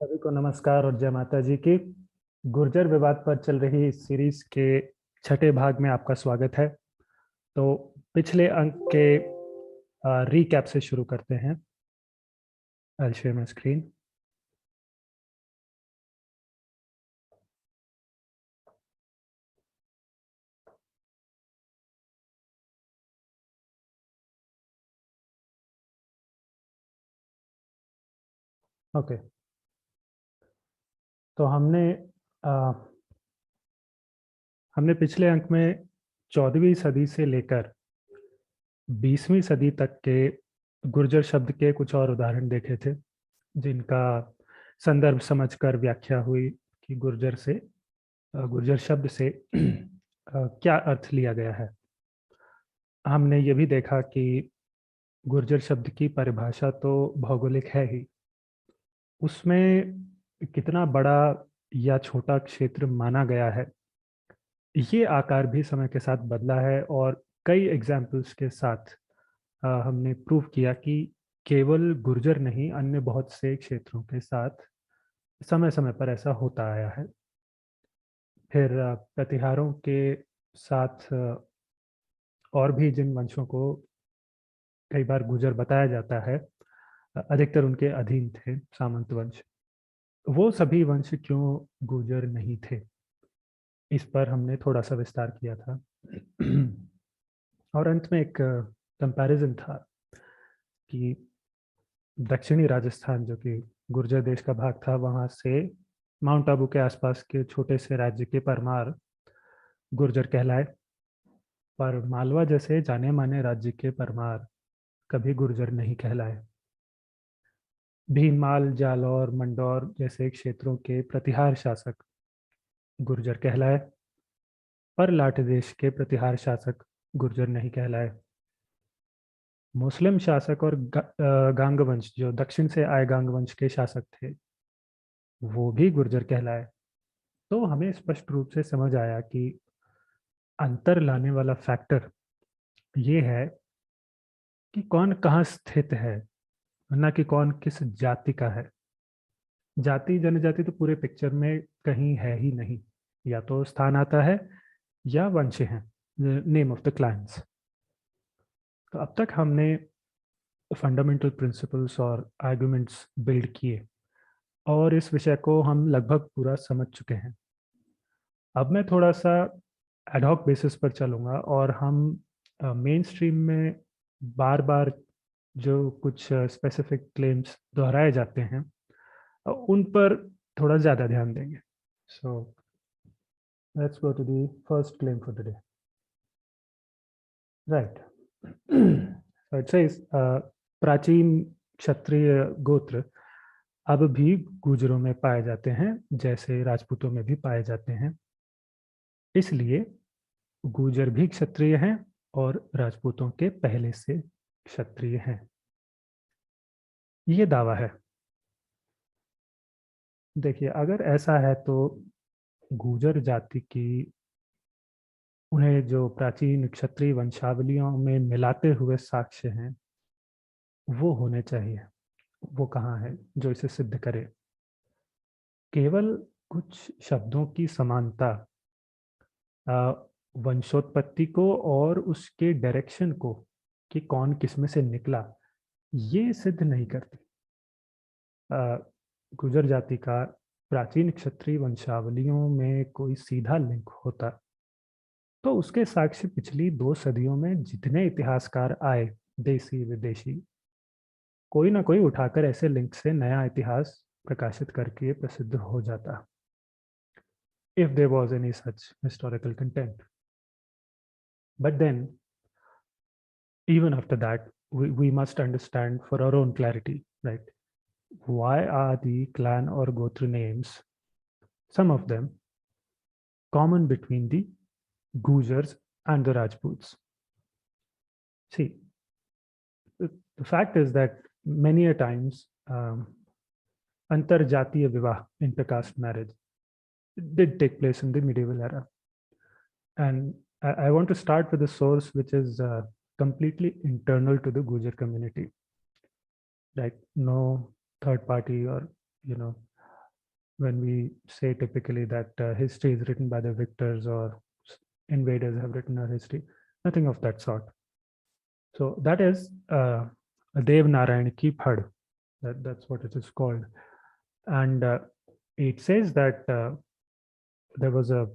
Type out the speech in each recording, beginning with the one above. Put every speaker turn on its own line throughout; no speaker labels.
सभी को नमस्कार और जय माता जी की। गुर्जर विवाद पर चल रही इस सीरीज के छठे भाग में आपका स्वागत है। तो पिछले अंक के रीकैप से शुरू करते हैं। I'll share my screen. Okay, तो हमने पिछले अंक में 14वीं सदी से लेकर 20वीं सदी तक के गुर्जर शब्द के कुछ और उदाहरण देखे थे, जिनका संदर्भ समझकर व्याख्या हुई कि गुर्जर शब्द से क्या अर्थ लिया गया है। हमने ये भी देखा कि गुर्जर शब्द की परिभाषा तो भौगोलिक है ही, उसमें कितना बड़ा या छोटा क्षेत्र माना गया है, ये आकार भी समय के साथ बदला है। और कई एग्जाम्पल्स के साथ हमने प्रूव किया कि केवल गुर्जर नहीं, अन्य बहुत से क्षेत्रों के साथ समय समय पर ऐसा होता आया है। फिर प्रतिहारों के साथ और भी जिन वंशों को कई बार गुर्जर बताया जाता है, अधिकतर उनके अधीन थे सामंत वंश। वो सभी वंश क्यों गुर्जर नहीं थे, इस पर हमने थोड़ा सा विस्तार किया था। और अंत में एक कंपैरिजन था कि दक्षिणी राजस्थान, जो कि गुर्जर देश का भाग था, वहां से माउंट आबू के आसपास के छोटे से राज्य के परमार गुर्जर कहलाए, पर मालवा जैसे जाने माने राज्य के परमार कभी गुर्जर नहीं कहलाए। भीनमाल, जालौर, मंडौर जैसे क्षेत्रों के प्रतिहार शासक गुर्जर कहलाए, पर लाट देश के प्रतिहार शासक गुर्जर नहीं कहलाए। मुस्लिम शासक और गांग वंश, जो दक्षिण से आए गांग वंश के शासक थे, वो भी गुर्जर कहलाए। तो हमें स्पष्ट रूप से समझ आया कि अंतर लाने वाला फैक्टर ये है कि कौन कहाँ स्थित है, ना कि कौन किस जाति का है। जाति जनजाति तो पूरे पिक्चर में कहीं है ही नहीं, या तो स्थान आता है या वंश है, नेम ऑफ द क्लान्स। तो अब तक हमने फंडामेंटल प्रिंसिपल्स और आर्गुमेंट्स बिल्ड किए, और इस विषय को हम लगभग पूरा समझ चुके हैं। अब मैं थोड़ा सा एडहॉक बेसिस पर चलूँगा, और हम मेन स्ट्रीम में बार बार जो कुछ स्पेसिफिक क्लेम्स दोहराए जाते हैं, उन पर थोड़ा ज़्यादा ध्यान देंगे। So let's go to the first claim for the day. Right. So it says प्राचीन क्षत्रिय गोत्र अब भी गुजरों में पाए जाते हैं, जैसे राजपूतों में भी पाए जाते हैं। इसलिए गुर्जर भी क्षत्रिय हैं और राजपूतों के पहले से क्षत्रिय हैं, ये दावा है। देखिए, अगर ऐसा है तो गुर्जर जाति की उन्हें जो प्राचीन क्षत्रिय वंशावलियों में मिलाते हुए साक्ष्य हैं, वो होने चाहिए। वो कहाँ है जो इसे सिद्ध करे? केवल कुछ शब्दों की समानता वंशोत्पत्ति को और उसके डायरेक्शन को, कि कौन किस में से निकला, ये सिद्ध नहीं करती। गुर्जर जाति का प्राचीन क्षत्रिय वंशावलियों में कोई सीधा लिंक होता तो उसके साक्ष्य पिछली 2 सदियों में जितने इतिहासकार आए, देसी विदेशी, कोई ना कोई उठाकर ऐसे लिंक से नया इतिहास प्रकाशित करके प्रसिद्ध हो जाता, if there was any such historical content. But then, even after that, we must understand for our own clarity, right? Why are the clan or Gotra names, some of them, common between the Gujars and the Rajputs? See, the fact is that many a times, antarjatiya vivah, intercaste marriage, did take place in the medieval era. And I want to start with a source which is completely internal to the Gujar community, like no third party or, you know, when we say typically that history is written by the victors or invaders have written our history. Nothing of that sort. So that is Dev Narayan Ki Phad. That's what it is called. And it says that there was a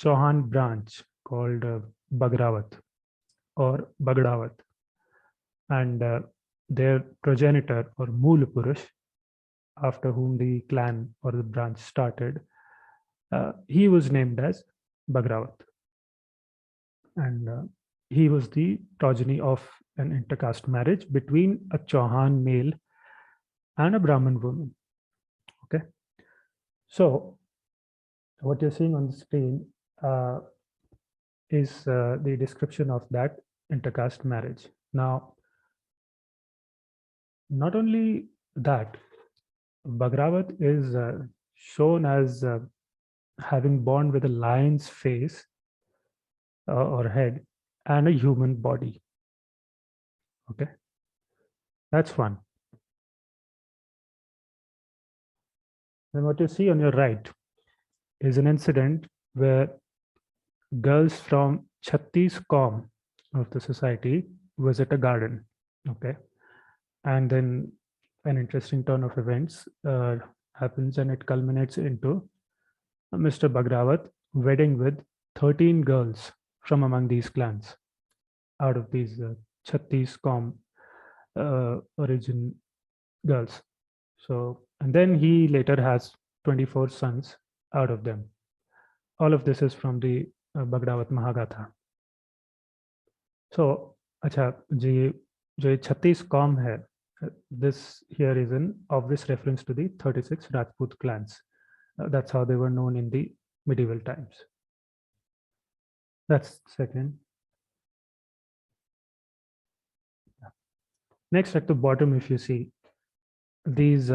Chauhan branch called Bagrawat or Bagdawat, and their progenitor or Mool Purush, after whom the clan or the branch started, he was named as Bagrawat, and he was the progeny of an intercaste marriage between a Chauhan male and a Brahmin woman. Okay, so what you're seeing on the screen is the description of that intercaste marriage. Now, not only that, Bagrawat is shown as having born with a lion's face or head and a human body. Okay, that's one. Then what you see on your right is an incident where girls from Chhattis Kaum of the society visit a garden. Okay, and then an interesting turn of events happens, and it culminates into Mr. Bagrawat wedding with 13 girls from among these clans out of these Chhattis Kaum origin girls. So, and then he later has 24 sons out of them. All of this is from the Bagrawat Mahagatha. So, अच्छा जी जो 36 com है, this here is an obvious reference to the 36 Rajput clans. That's how they were known in the medieval times. That's second. Next, at the bottom, if you see these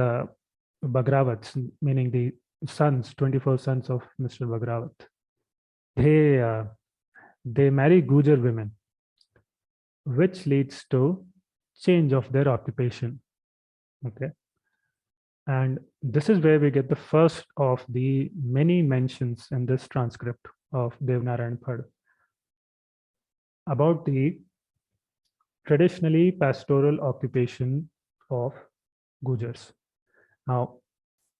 Bagrawats, meaning the sons, 24 sons of Mr. Bagrawat, they marry Gujar women, which leads to change of their occupation. Okay, and this is where we get the first of the many mentions in this transcript of Devnarayan Phad about the traditionally pastoral occupation of Gujars. Now,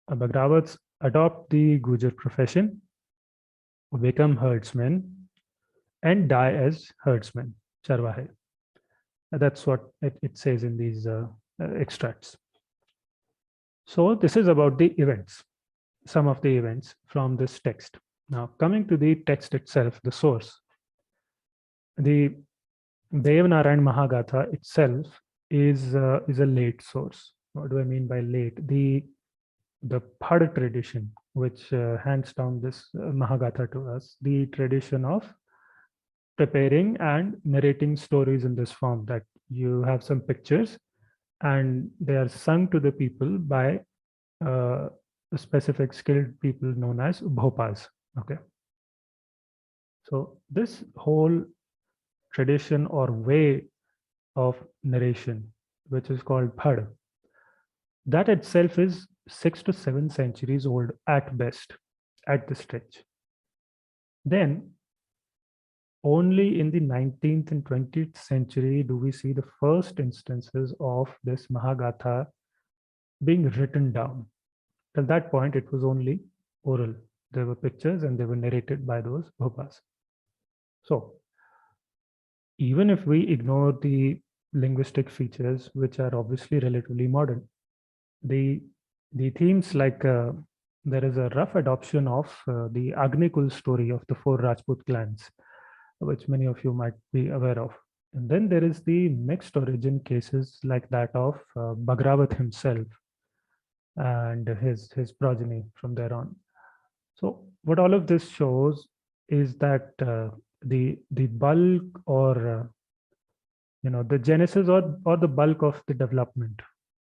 Bagrawats adopt the Gujar profession, become herdsmen, and die as herdsmen, Charvahe. That's what it says in these extracts. So this is about the events, some of the events from this text. Now, coming to the text itself, the source, the Devanarayan Mahagatha itself is a late source. What do I mean by late? The Phad tradition, which hands down this Mahagatha to us, the tradition of preparing and narrating stories in this form, that you have some pictures and they are sung to the people by specific skilled people known as bhopas. Okay, so this whole tradition or way of narration, which is called Phad, that itself is 6 to 7 centuries old at best, at the stretch. Then only in the 19th and 20th century do we see the first instances of this Mahagatha being written down. Till that point, it was only oral. There were pictures and they were narrated by those bhopas. So, even if we ignore the linguistic features, which are obviously relatively modern, the themes like there is a rough adoption of the Agnikul story of the 4 Rajput clans, which many of you might be aware of. And then there is the mixed origin cases like that of Bagrawat himself and his progeny from there on. So what all of this shows is that the bulk or the genesis or the bulk of the development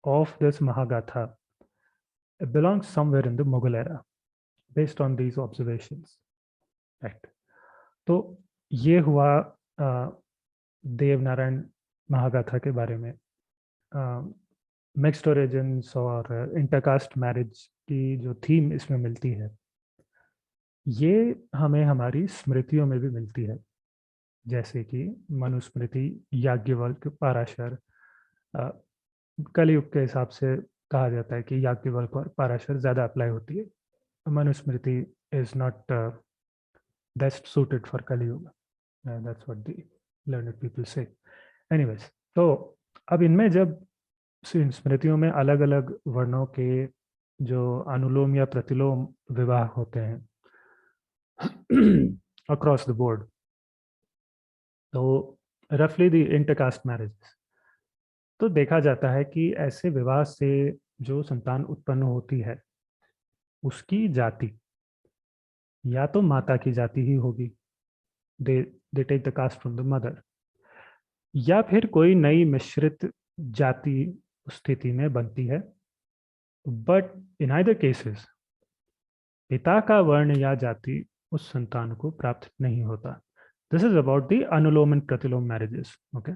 of this Mahagatha belongs somewhere in the Mughal era, based on these observations. Right. तो ये हुआ देवनारायण महागाथा के बारे में. Mixed origins और intercaste marriage की जो theme इसमें मिलती है, ये हमें हमारी स्मृतियों में भी मिलती है। जैसे कि मनुस्मृति, याज्ञवल्क्य, पराशर। अ, कलयुग के हिसाब से कहा जाता है कि याज्ञवल्क्य और पराशर ज़्यादा अप्लाई होती है। Manusmriti is not best suited for Kali Yuga. That's what the learned people say. Anyways, तो अब इनमें जब इन स्मृतियों में अलग अलग वर्णों के जो अनुलोम या प्रतिलोम विवाह होते हैं अक्रॉस द बोर्ड, तो रफली द इंटरकास्ट मैरिजेस, तो देखा जाता है कि ऐसे विवाह से जो संतान उत्पन्न होती है उसकी जाति या तो माता की जाति ही होगी, they they take the caste from the mother, या फिर कोई नई मिश्रित जाति स्थिति में बनती है। बट इन आइदर केसेस पिता का वर्ण या जाति उस संतान को प्राप्त नहीं होता। This is about the anulom and pratilom marriages. Okay,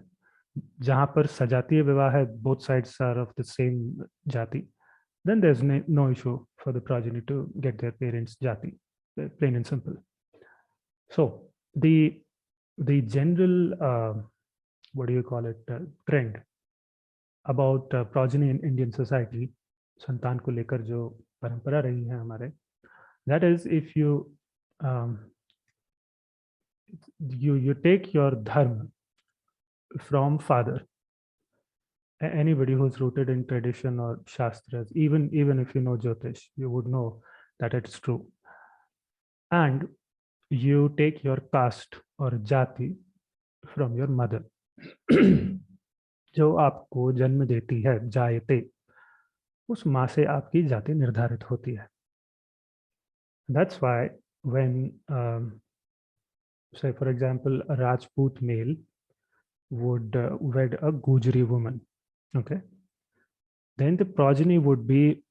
जहां पर सजातीय विवाह है, both sides are of the same jati, then there's no issue for the progeny to get their parents jati, plain and simple. So the general what do you call it, trend about progeny in Indian society, संतान को लेकर जो परंपरा रही है हमारे, that is if um, you take your dharma from father. Anybody who's rooted in tradition or shastras, even if you know Jyotish, you would know that it's true. And you take your caste or jati from your mother. जो आपको जन्म देती है, जायते, उस माँ से आपकी जाति निर्धारित होती है। That's why when say for example a Rajput male would wed a Gujari woman, okay, then the progeny would be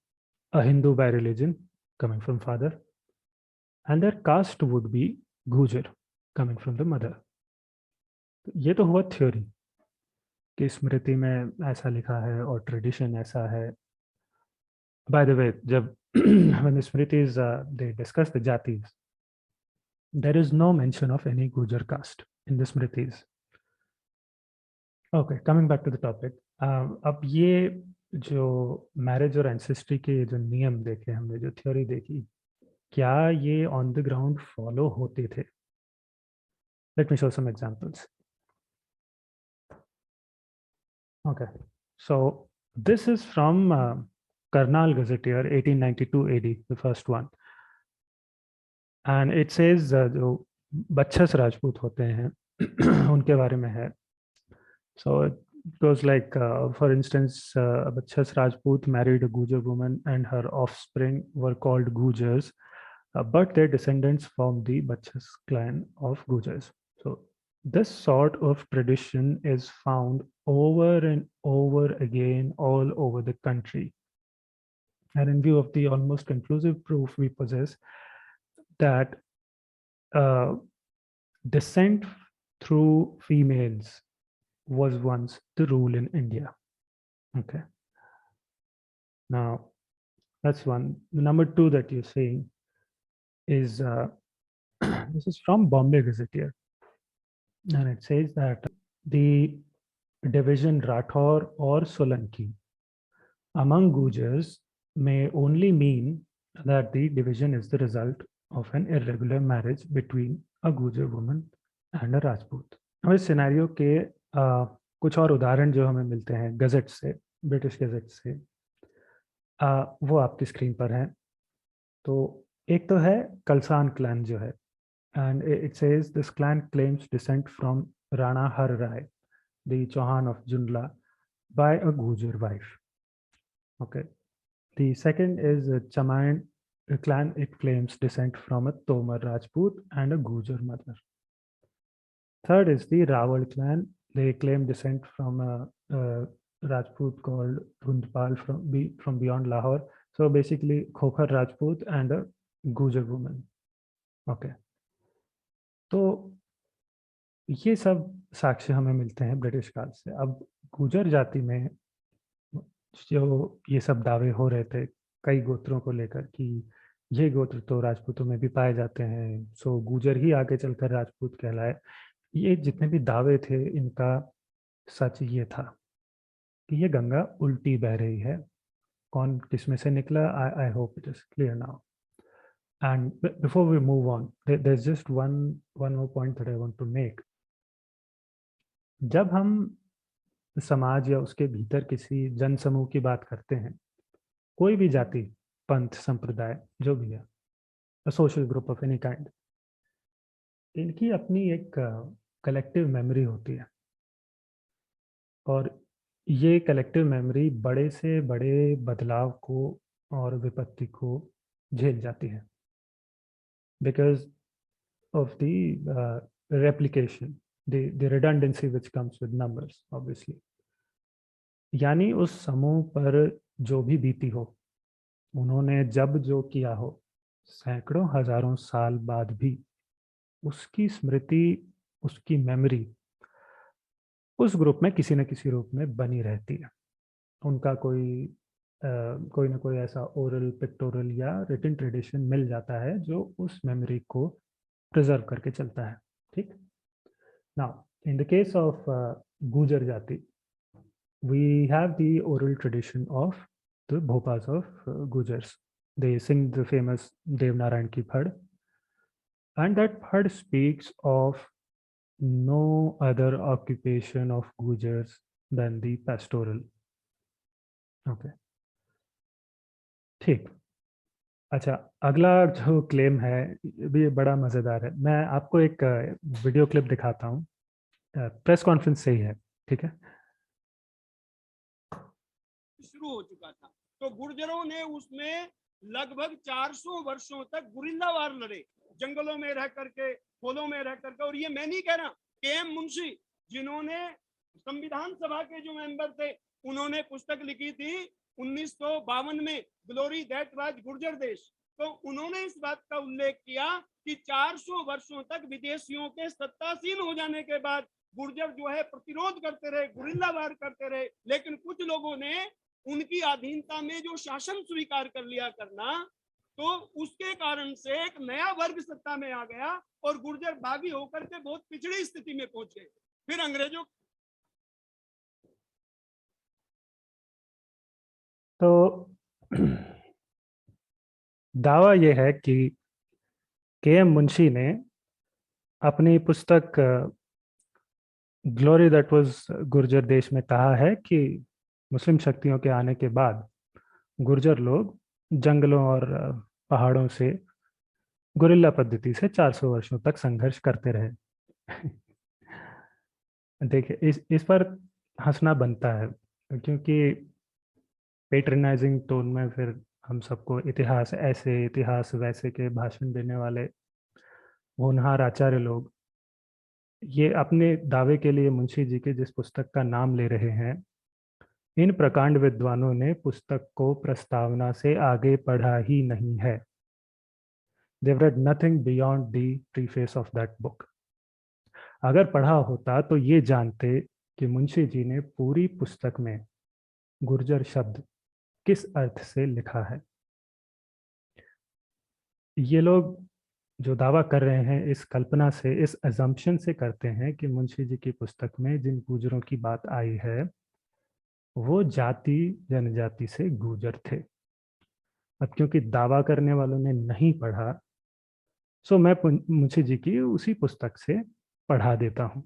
a Hindu by religion coming from father, and their caste would be Gujar coming from the mother. ये तो हुआ theory कि स्मृति में ऐसा लिखा है और tradition ऐसा है। बाय द वे, जब when the Smritis they discuss the jatis, there is no mention of any Gujar caste in the Smritis. Okay, coming back to the topic. अब ये जो मैरिज और एंसेस्ट्री के जो नियम देखे हमने, जो थ्योरी देखी, क्या ये ऑन द ग्राउंड फॉलो होते थे? Let me show some examples. Okay, so this is from Karnal Gazetteer 1892 AD, the first one, and it says जो बच्छस राजपूत होते हैं उनके बारे में है. So it goes like, for instance, Bachchas Rajput married a Gujar woman and her offspring were called Gujars, but their descendants formed the Bachchas clan of Gujars. So this sort of tradition is found over and over again all over the country. And in view of the almost conclusive proof we possess that uh, descent through females was once the rule in India. Okay. Now, that's one. The number two that you're saying is this is from Bombay Gazetteer, and it says that the division Rathor or Solanki among Gujars may only mean that the division is the result of an irregular marriage between a Gujar woman and a Rajput. अब इस scenario के कुछ और उदाहरण जो हमें मिलते हैं गजेट से, ब्रिटिश गजेट से, वो आपकी स्क्रीन पर हैं. तो एक तो है कलसान क्लैन जो है, and it says this clan claims descent from Rana Har Rai, the Chauhan of Junla, by a Gujar wife. Okay. The second is Chamayan clan. It claims descent from a Tomar Rajput and a Gujar mother. Third is the Rawal clan. They claim descent from a Rajput called Dhundpal from beyond Lahore. So basically, Khokhar Rajput and a Gujar woman. Okay. तो ये सब साक्ष्य हमें मिलते हैं British काल से. अब गुजर जाति में जो ये सब दावे हो रहे थे कई गोत्रों को लेकर कि ये गोत्र तो राजपूतों में भी पाए जाते हैं, सो गुर्जर ही आगे चलकर राजपूत कहलाए। ये जितने भी दावे थे, इनका सच ये था कि ये गंगा उल्टी बह रही है। कौन किस में से निकला, I hope it is clear now. And before we move on, there's just one more point that I want to make. जब हम समाज या उसके भीतर किसी जन समूह की बात करते हैं, कोई भी जाति, पंथ, संप्रदाय, जो भी है, social group of any kind, इनकी अपनी एक कलेक्टिव मेमोरी होती है। और ये कलेक्टिव मेमोरी बड़े से बड़े बदलाव को और विपत्ति को झेल जाती है, because of the replication, the redundancy which comes with numbers, obviously. यानी उस समूह पर जो भी बीती हो, उन्होंने जब जो किया हो, सैकड़ों हजारों साल बाद भी उसकी स्मृति, उसकी मेमोरी उस ग्रुप में किसी न किसी रूप में बनी रहती है। उनका कोई ना कोई ऐसा ओरल, पिक्टोरल या रिटन ट्रेडिशन मिल जाता है जो उस मेमोरी को प्रिजर्व करके चलता है। ठीक। Now, in the case of Gujar Jati, we have the oral tradition of the Bhopas of Gujars. They sing the famous Devnarayan ki Phad, and that Phad speaks of no other occupation of Gujars than the pastoral. Okay. ठीक। अच्छा, अगला जो claim है भी बड़ा मज़ेदार है। मैं आपको एक वीडियो क्लिप दिखाता हूँ, प्रेस कॉन्फ्रेंस से ही है। ठीक है।
शुरू हो चुका था, तो गुर्जरों ने उसमें लगभग 400 वर्षों तक गुरिल्ला वार लड़े, जंगलों में रह करके, खोलों में रह करके। और ये मैं नहीं कह रहा, के.एम. मुंशी जिन्होंने संविधान सभा के जो मेंबर थे, उन्होंने पुस्तक लिखी थी 1952 में, ग्लोरी दैट वाज गुर्जर देश। तो उन्होंने इस बात का उल्लेख किया कि 400 वर्षों तक विदेशियों के सत्तासीन हो जाने के बाद गुर्जर जो है प्रतिरोध करते रहे, गुरिल्ला वार करते रहे, लेकिन कुछ लोगों ने उनकी अधीनता में जो शासन स्वीकार कर लिया करना, तो उसके कारण से एक नया वर्ग सत्ता में आ गया और गुर्जर बागी होकर के बहुत पिछड़ी स्थिति में पहुंचे। फिर अंग्रेजों
तो दावा यह है कि के.एम. मुंशी ने अपनी पुस्तक ग्लोरी दैट वाज गुर्जर देश में कहा है कि मुस्लिम शक्तियों के आने के बाद गुर्जर लोग जंगलों और पहाड़ों से गुरिल्ला पद्धति से 400 वर्षों तक संघर्ष करते रहे। देखिए, इस पर हंसना बनता है, क्योंकि पेट्रनाइजिंग टोन में फिर हम सबको इतिहास ऐसे, इतिहास वैसे के भाषण देने वाले होनहार आचार्य लोग ये अपने दावे के लिए मुंशी जी के जिस पुस्तक का नाम ले रहे हैं, इन प्रकांड विद्वानों ने पुस्तक को प्रस्तावना से आगे पढ़ा ही नहीं है। They've read nothing beyond the preface of that book. अगर पढ़ा होता तो ये जानते कि मुंशी जी ने पूरी पुस्तक में गुर्जर शब्द किस अर्थ से लिखा है। ये लोग जो दावा कर रहे हैं, इस कल्पना से, इस अजम्पशन से करते हैं कि मुंशी जी की पुस्तक में जिन गुर्जरों की बात आई है वो जाति जनजाति से गुर्जर थे। अब क्योंकि दावा करने वालों ने नहीं पढ़ा, सो मैं मुंशी जी की उसी पुस्तक से पढ़ा देता हूँ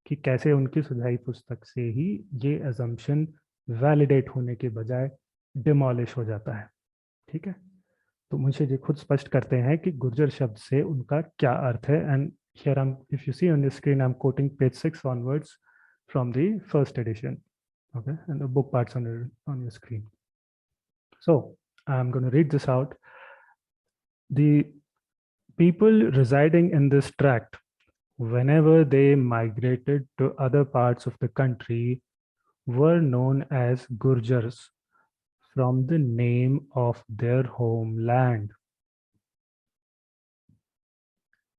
कि कैसे उनकी सुझाई पुस्तक से ही ये अजम्पशन वैलिडेट होने के बजाय डिमोलिश हो जाता है। ठीक है। तो मुंशी जी खुद स्पष्ट करते हैं कि गुर्जर शब्द से उनका क्या अर्थ है। And here I am, if you see on the screen, I am quoting page 6 onwards from the first edition. Okay, and the book parts on your screen. So I'm going to read this out. The people residing in this tract, whenever they migrated to other parts of the country, were known as Gurjars from the name of their homeland.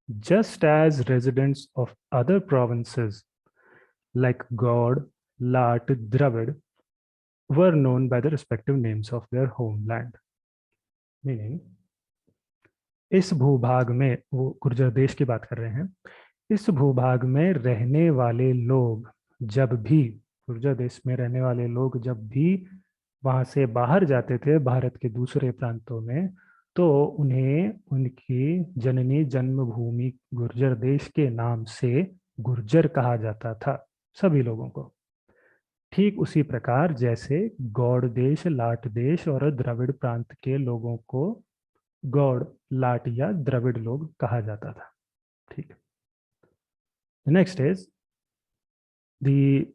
Just as residents of other provinces like Gaud, Lat, Dravid were known by the respective names of their homeland. Meaning, इस भूभाग में, वो गुर्जर देश की बात कर रहे हैं, इस भूभाग में रहने वाले लोग जब भी, गुर्जर देश में रहने वाले लोग जब भी वहां से बाहर जाते थे भारत के दूसरे प्रांतों में, तो उन्हें उनकी जननी जन्मभूमि गुर्जर देश के नाम से गुर्जर कहा जाता था, सभी लोगों को। ठीक उसी प्रकार जैसे गौड़ देश, लाट देश और द्रविड़ प्रांत के लोगों को गौड़, लाट या द्रविड़ लोग कहा जाता था। ठीक। Next is the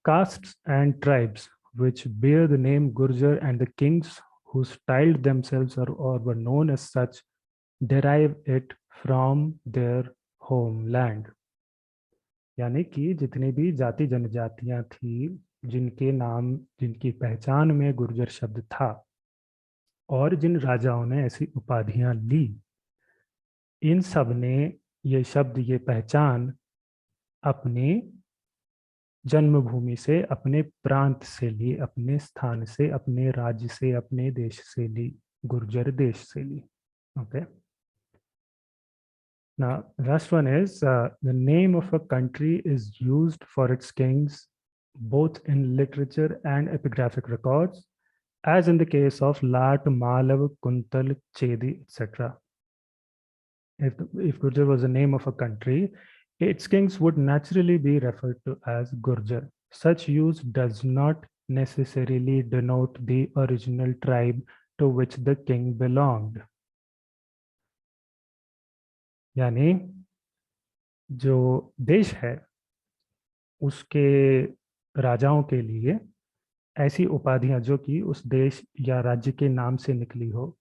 castes and tribes which bear the name Gurjar and the kings who styled themselves or were known as such derive it from their homeland. यानी कि जितनी भी जाति जनजातियां थी जिनके नाम, जिनकी पहचान में गुर्जर शब्द था, और जिन राजाओं ने ऐसी उपाधियां ली, इन सब ने ये शब्द, ये पहचान अपनी जन्मभूमि से, अपने प्रांत से ली, अपने स्थान से, अपने राज्य से, अपने देश से ली, गुर्जर देश से ली। Okay. Now, last one is the name of a country is used for its kings both in literature and epigraphic records, as in the case of Lat, Malav, Kuntal, Chedi, etc. If Gurjar was the name of a country, its kings would naturally be referred to as Gurjar. Such use does not necessarily denote the original tribe to which the king belonged. यानी जो देश है उसके राजाओं के लिए ऐसी उपाधियां जो कि उस देश या राज्य के नाम से निकली हो,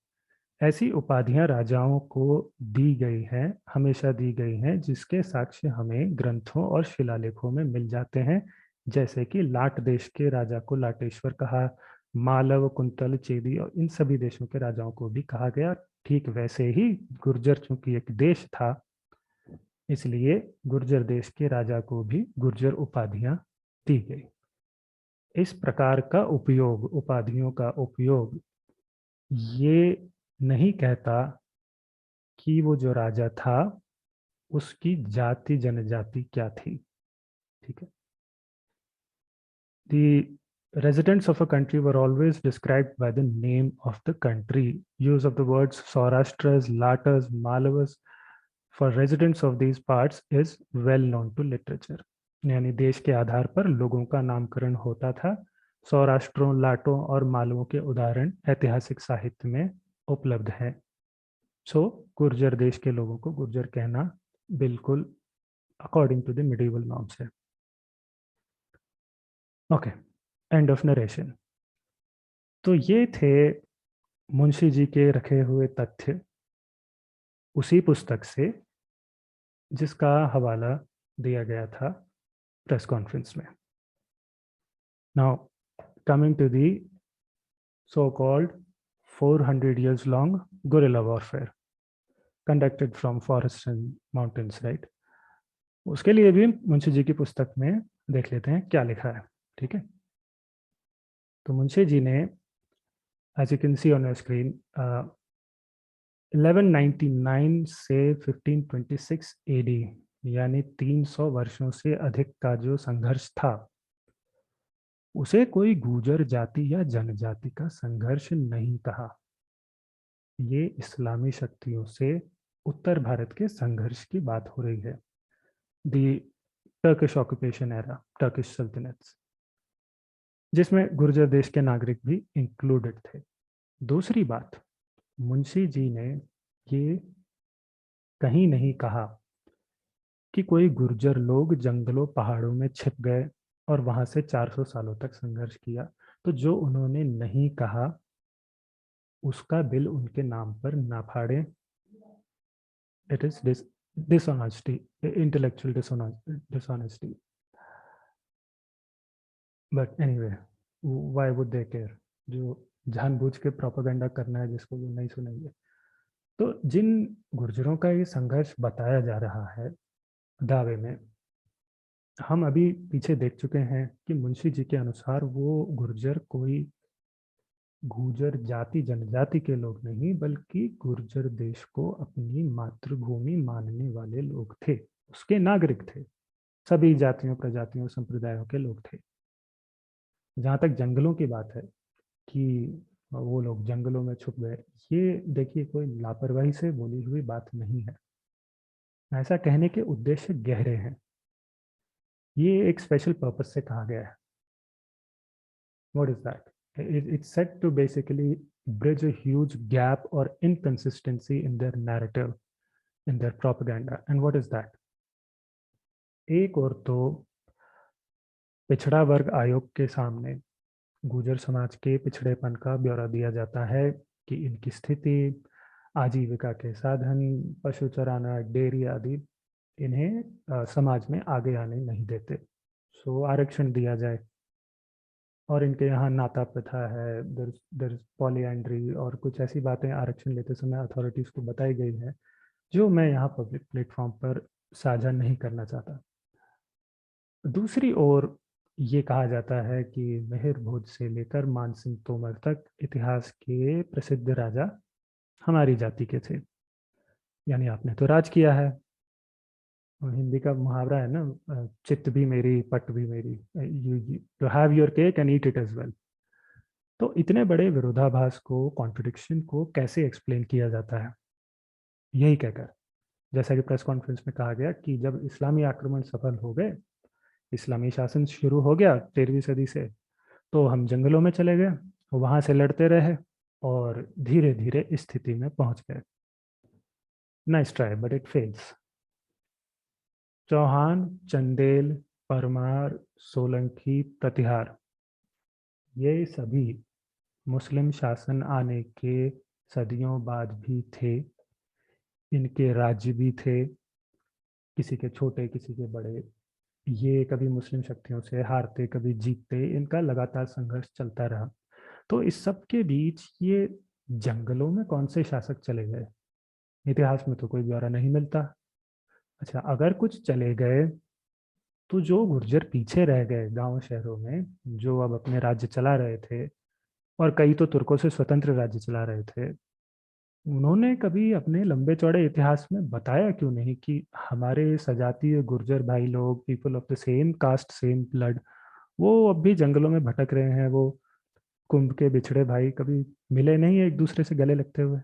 ऐसी उपाधियां राजाओं को दी गई हैं, हमेशा दी गई हैं, जिसके साक्ष्य हमें ग्रंथों और शिलालेखों में मिल जाते हैं। जैसे कि लाट देश के राजा को लाटेश्वर कहा, मालव, कुंतल, चेदी और इन सभी देशों के राजाओं को भी कहा गया। ठीक वैसे ही गुर्जर चूंकि एक देश था, इसलिए गुर्जर देश के राजा को भी गुर्जर उपाधियां दी गई। इस प्रकार का उपयोग, उपाधियों का उपयोग, ये नहीं कहता कि वो जो राजा था उसकी जाति जनजाति क्या थी। ठीक है। The residents of a country were always described by the name of the country. Use of the words Saurashtras, Latas, Malavas for residents of these parts is well known to literature. यानी देश के आधार पर लोगों का नामकरण होता था। सौराष्ट्रों, लाटों और मालवों के उदाहरण ऐतिहासिक साहित्य में उपलब्ध हैं। सो गुर्जर देश के लोगों को गुर्जर कहना बिल्कुल according to the medieval norms है। Okay, end of narration. तो ये थे मुंशी जी के रखे हुए तथ्य उसी पुस्तक से जिसका हवाला दिया गया था प्रेस कॉन्फ्रेंस में। Now coming to the so called 400 years long guerrilla warfare conducted from forests and mountains, right? उसके लिए भी मुंशी जी की पुस्तक में देख लेते हैं क्या लिखा है। ठीक है। तो मुंशी जी ने, as you can see on your screen, 1199 से 1526 AD यानी 300 वर्षों से अधिक का जो संघर्ष था, उसे कोई गुर्जर जाति या जनजाति का संघर्ष नहीं कहा। ये इस्लामी शक्तियों से उत्तर भारत के संघर्ष की बात हो रही है। दी टर्किश ऑक्यूपेशन एरा, टर्किश सल्तनत, जिसमें गुर्जर देश के नागरिक भी इंक्लूडेड थे। दूसरी बात, मुंशी जी ने ये कहीं नहीं कहा कि कोई गुर्जर लोग जंगलों पहाड़ों में छिप गए और वहां से 400 सालों तक संघर्ष किया। तो जो उन्होंने नहीं कहा उसका बिल उनके नाम पर ना फाड़े। It is dishonesty, intellectual dishonesty. But anyway, why would they care? जो जानबूझ के प्रोपेगेंडा करना है जिसको वो नहीं सुनेंगे। तो जिन गुर्जरों का ये संघर्ष बताया जा रहा है दावे में, हम अभी पीछे देख चुके हैं कि मुंशी जी के अनुसार वो गुर्जर कोई गुर्जर जाति जनजाति के लोग नहीं, बल्कि गुर्जर देश को अपनी मातृभूमि मानने वाले लोग थे, उसके नागरिक थे, सभी जातियों प्रजातियों संप्रदायों के लोग थे। जहाँ तक जंगलों की बात है कि वो लोग जंगलों में छुप गए, ये देखिए कोई लापरवाही से बोली हुई बात नहीं है। ऐसा कहने के उद्देश्य गहरे हैं, ये एक स्पेशल पर्पस से कहा गया है। What is that? It's said to basically bridge a huge gap or inconsistency in their narrative, in their propaganda. And what is that? एक और तो पिछड़ा वर्ग आयोग के सामने गुर्जर समाज के पिछड़ेपन का ब्यौरा दिया जाता है कि इनकी स्थिति, आजीविका के साधन, पशु चराना, डेयरी आदि इन्हें समाज में आगे आने नहीं देते। सो आरक्षण दिया जाए। और इनके यहाँ नाता प्रथा है, दर पॉलीएंड्री और कुछ ऐसी बातें आरक्षण लेते समय अथॉरिटीज़ को बताई गई है, जो मैं यहाँ पब्लिक प्लेटफॉर्म पर साझा नहीं करना चाहता। दूसरी ओर ये कहा जाता है कि मेहर भोज से लेकर मानसिंह तोमर तक इतिहास के प्रसिद्ध राजा हमारी जाति के थे, यानी आपने तो राज किया है। और हिंदी का मुहावरा है ना, चित्त भी मेरी पट भी मेरी, you have your cake and eat it as well. तो इतने बड़े विरोधाभास को, कॉन्ट्रडिक्शन को कैसे एक्सप्लेन किया जाता है? यही कहकर, जैसा कि प्रेस कॉन्फ्रेंस में कहा गया कि जब इस्लामी आक्रमण सफल हो गए, इस्लामी शासन शुरू हो गया 13वीं सदी से, तो हम जंगलों में चले गए, वहां से लड़ते रहे और धीरे धीरे इस स्थिति में पहुंच गए। Nice try but it fails. Chauhan, Chandel, Parmar, Solanki, Pratihar, ये सभी मुस्लिम शासन आने के सदियों बाद भी थे। इनके राज्य भी थे, किसी के छोटे किसी के बड़े। ये कभी मुस्लिम शक्तियों से हारते, कभी जीतते, इनका लगातार संघर्ष चलता रहा। तो इस सब के बीच ये जंगलों में कौन से शासक चले गए, इतिहास में तो कोई ब्यौरा नहीं मिलता। अच्छा, अगर कुछ चले गए तो जो गुर्जर पीछे रह गए गांव शहरों में, जो अब अपने राज्य चला रहे थे, और कई तो तुर्कों से स्वतंत्र राज्य चला रहे थे, उन्होंने कभी अपने लंबे चौड़े इतिहास में बताया क्यों नहीं कि हमारे सजातीय गुर्जर भाई लोग, people of the same caste same blood, वो अब भी जंगलों में भटक रहे हैं, वो कुंभ के बिछड़े भाई कभी मिले नहीं एक दूसरे से गले लगते हुए?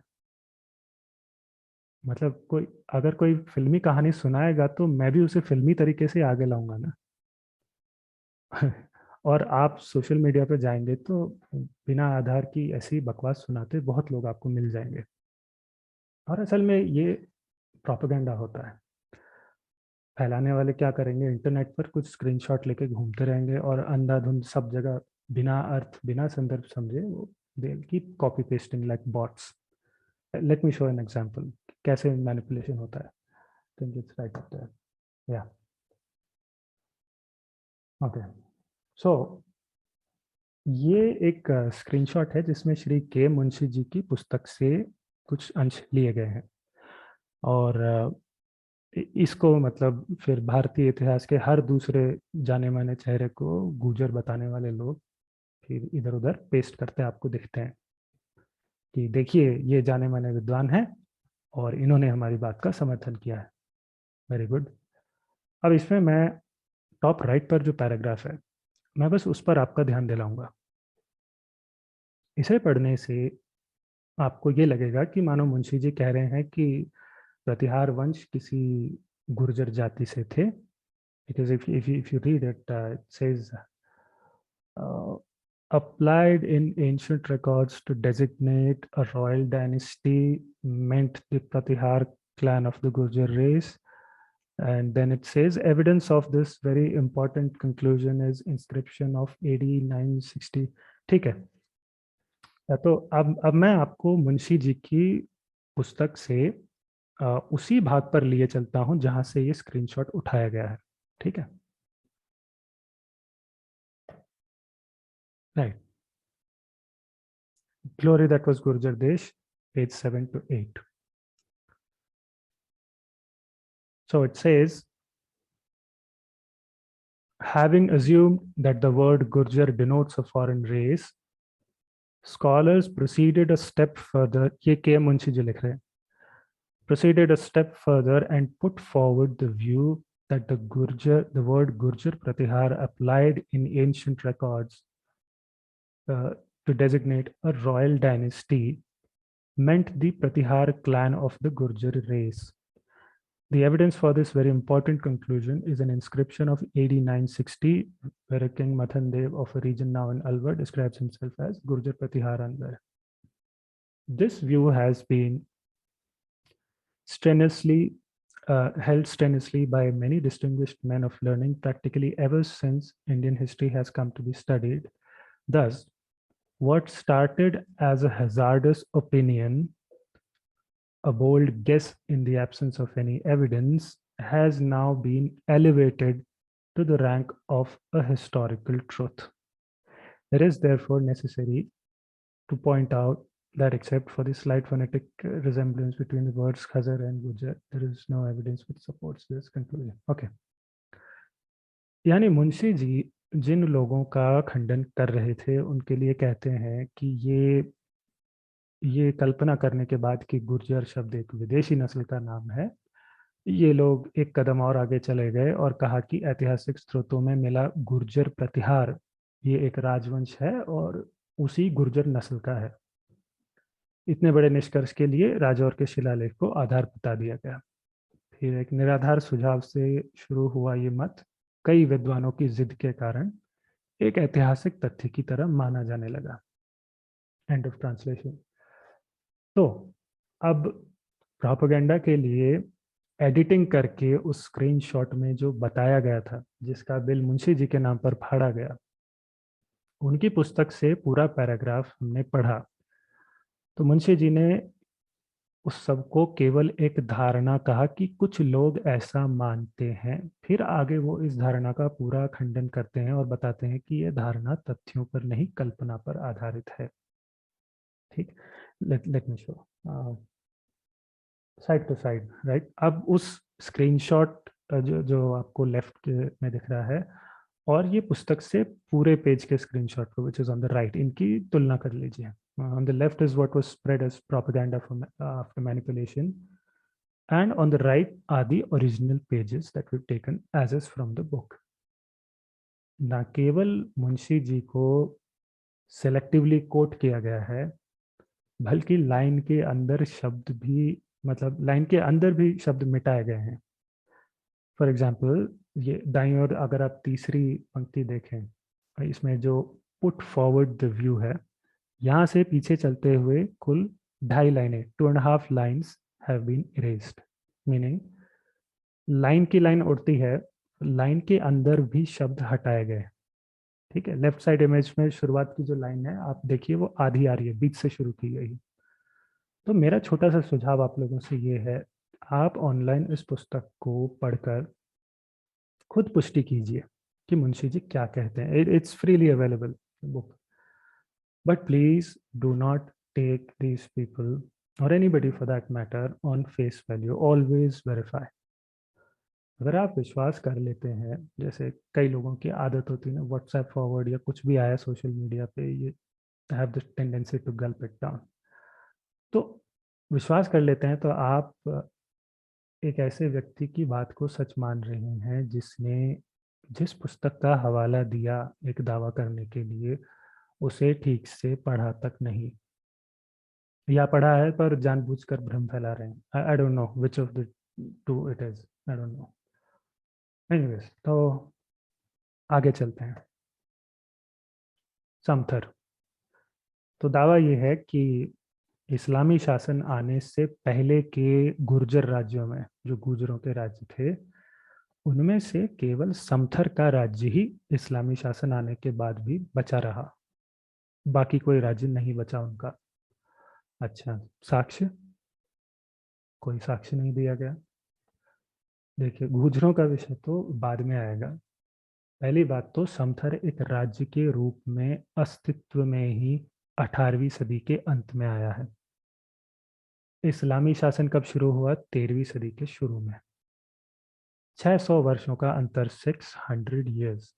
मतलब कोई अगर कोई फिल्मी कहानी सुनाएगा तो मैं भी उसे फिल्मी तरीके से आगे लाऊंगा ना। और आप सोशल मीडिया पे जाएंगे तो बिना आधार की ऐसी बकवास सुनाते बहुत लोग आपको मिल जाएंगे। और असल में ये प्रोपेगेंडा होता है। फैलाने वाले क्या करेंगे, इंटरनेट पर कुछ स्क्रीनशॉट लेके घूमते रहेंगे और अंधाधुंध सब जगह बिना अर्थ बिना संदर्भ समझे वो they keep copy pasting like bots. Let me show an example कैसे मैनिपुलेशन होता है। Think it's right up there, या ओके। सो ये एक स्क्रीनशॉट है जिसमें श्री के मुंशी जी की पुस्तक से कुछ अंश लिए गए हैं। और इसको मतलब फिर भारतीय इतिहास के हर दूसरे जाने माने चेहरे को गुर्जर बताने वाले लोग फिर इधर उधर पेस्ट करते आपको दिखते हैं कि देखिए ये जाने माने विद्वान हैं और इन्होंने हमारी बात का समर्थन किया है। Very good. अब इसमें मैं टॉप राइट पर जो पैराग्राफ है, मैं बस उस पर आपका ध्यान दिलाऊंगा। इसे पढ़ने से आपको ये लगेगा कि मानो मुंशी जी कह रहे हैं कि प्रतिहार वंश किसी गुर्जर जाति से थे। Because if you read it, it says applied in ancient records to designate a royal dynasty meant the Pratihar clan of the Gurjar race. And then it says evidence of this very important conclusion is inscription of AD 960। ठीक है, तो अब मैं आपको मुंशी जी की पुस्तक से उसी भाग पर लिए चलता हूं जहां से ये स्क्रीनशॉट उठाया गया है। ठीक है, right. Glory that was Gurjar Desh, page 7 to 8. So it says, Having assumed that the word Gurjar denotes a foreign race, scholars proceeded a step further. ये के मुंशी जी लिख रहे हैं. Proceeded a step further and put forward the view that the word Gurjar Pratihar applied in ancient records to designate a royal dynasty meant the Pratihar clan of the Gurjar race. The evidence for this very important conclusion is an inscription of AD 960, where King Mathan Dev of a region now in Alwar describes himself as Gurjar Pratihar Anwar. This view has been strenuously held strenuously by many distinguished men of learning practically ever since Indian history has come to be studied. Thus, what started as a hazardous opinion, a bold guess in the absence of any evidence, has now been elevated to the rank of a historical truth. It is therefore necessary to point out that except for the slight phonetic resemblance between the words Khazar and Gujar, there is no evidence which supports this conclusion. Okay. यानी मुंशी जी जिन लोगों का खंडन कर रहे थे उनके लिए कहते हैं कि ये कल्पना करने के बाद कि गुर्जर शब्द एक विदेशी नस्ल का नाम है, ये लोग एक कदम और आगे चले गए और कहा कि ऐतिहासिक स्रोतों में मिला गुर्जर प्रतिहार ये एक राजवंश है और उसी गुर्जर नस्ल का है. इतने बड़े निष्कर्ष के लिए राजौर के शिलालेख को आधार बता दिया गया. फिर एक निराधार सुझाव से शुरू हुआ ये मत कई विद्वानों की जिद के कारण एक ऐतिहासिक तथ्य की तरह माना जाने लगा. End of translation. तो अब प्रोपेगेंडा के लिए एडिटिंग करके उस स्क्रीनशॉट में जो बताया गया था, जिसका बिल मुंशी जी के नाम पर फाड़ा गया, उनकी पुस्तक से पूरा पैराग्राफ हमने पढ़ा. तो मुंशी जी ने उस सबको केवल एक धारणा कहा कि कुछ लोग ऐसा मानते हैं. फिर आगे वो इस धारणा का पूरा खंडन करते हैं और बताते हैं कि यह धारणा तथ्यों पर नहीं कल्पना पर आधारित है. ठीक. Let me show side to side, right. अब उस स्क्रीनशॉट जो आपको लेफ्ट में दिख रहा है और ये पुस्तक से पूरे पेज के स्क्रीनशॉट को which is on the right, इनकी तुलना कर लीजिए. On the left is what was spread as propaganda after manipulation, and on the right are the original pages that we've taken as is from the book. ना केवल मुंशी जी को selectively coat किया गया है, बल्कि लाइन के अंदर शब्द भी, मतलब लाइन के अंदर भी शब्द मिटाए गए हैं. फॉर एग्जाम्पल ये दाईं ओर अगर आप तीसरी पंक्ति देखें, इसमें जो पुट फॉरवर्ड द व्यू है, यहाँ से पीछे चलते हुए कुल 2.5 लाइनें, 2.5 lines have been erased. Meaning line की लाइन उड़ती है, लाइन के अंदर भी शब्द हटाए गए. ठीक है. लेफ्ट साइड इमेज में शुरुआत की जो लाइन है आप देखिए वो आधी आ रही है, बीच से शुरू की गई. तो मेरा छोटा सा सुझाव आप लोगों से ये है, आप ऑनलाइन इस पुस्तक को पढ़कर खुद पुष्टि कीजिए कि मुंशी जी क्या कहते हैं. It's freely available book. But please do not take these people or anybody for that matter on face value. Always verify. अगर आप विश्वास कर लेते हैं, जैसे कई लोगों की आदत होती है ना, व्हाट्सएप फॉरवर्ड या कुछ भी आया सोशल मीडिया पे, ये have the tendency to gulp it down. तो विश्वास कर लेते हैं तो आप एक ऐसे व्यक्ति की बात को सच मान रहे हैं जिसने जिस पुस्तक का हवाला दिया एक दावा करने के लिए, उसे ठीक से पढ़ा तक नहीं, या पढ़ा है पर जानबूझकर भ्रम फैला रहे हैं. I don't know which of the two it is, I don't know. Anyways, तो आगे चलते हैं. समथर. तो दावा ये है कि इस्लामी शासन आने से पहले के गुर्जर राज्यों में, जो गुर्जरों के राज्य थे, उनमें से केवल समथर का राज्य ही इस्लामी शासन आने के बाद भी बचा रहा. बाकी कोई राज्य नहीं बचा उनका. अच्छा, साक्ष्य? कोई साक्ष्य नहीं दिया गया. देखिए, गुर्जरों का विषय तो बाद में आएगा. पहली बात तो समथर एक राज्य के रूप में अस्तित्व में ही 18वीं सदी के अंत में आया है. इस्लामी शासन कब शुरू हुआ? 13वीं सदी के शुरू में. 600 वर्षों का अंतर, 600 years।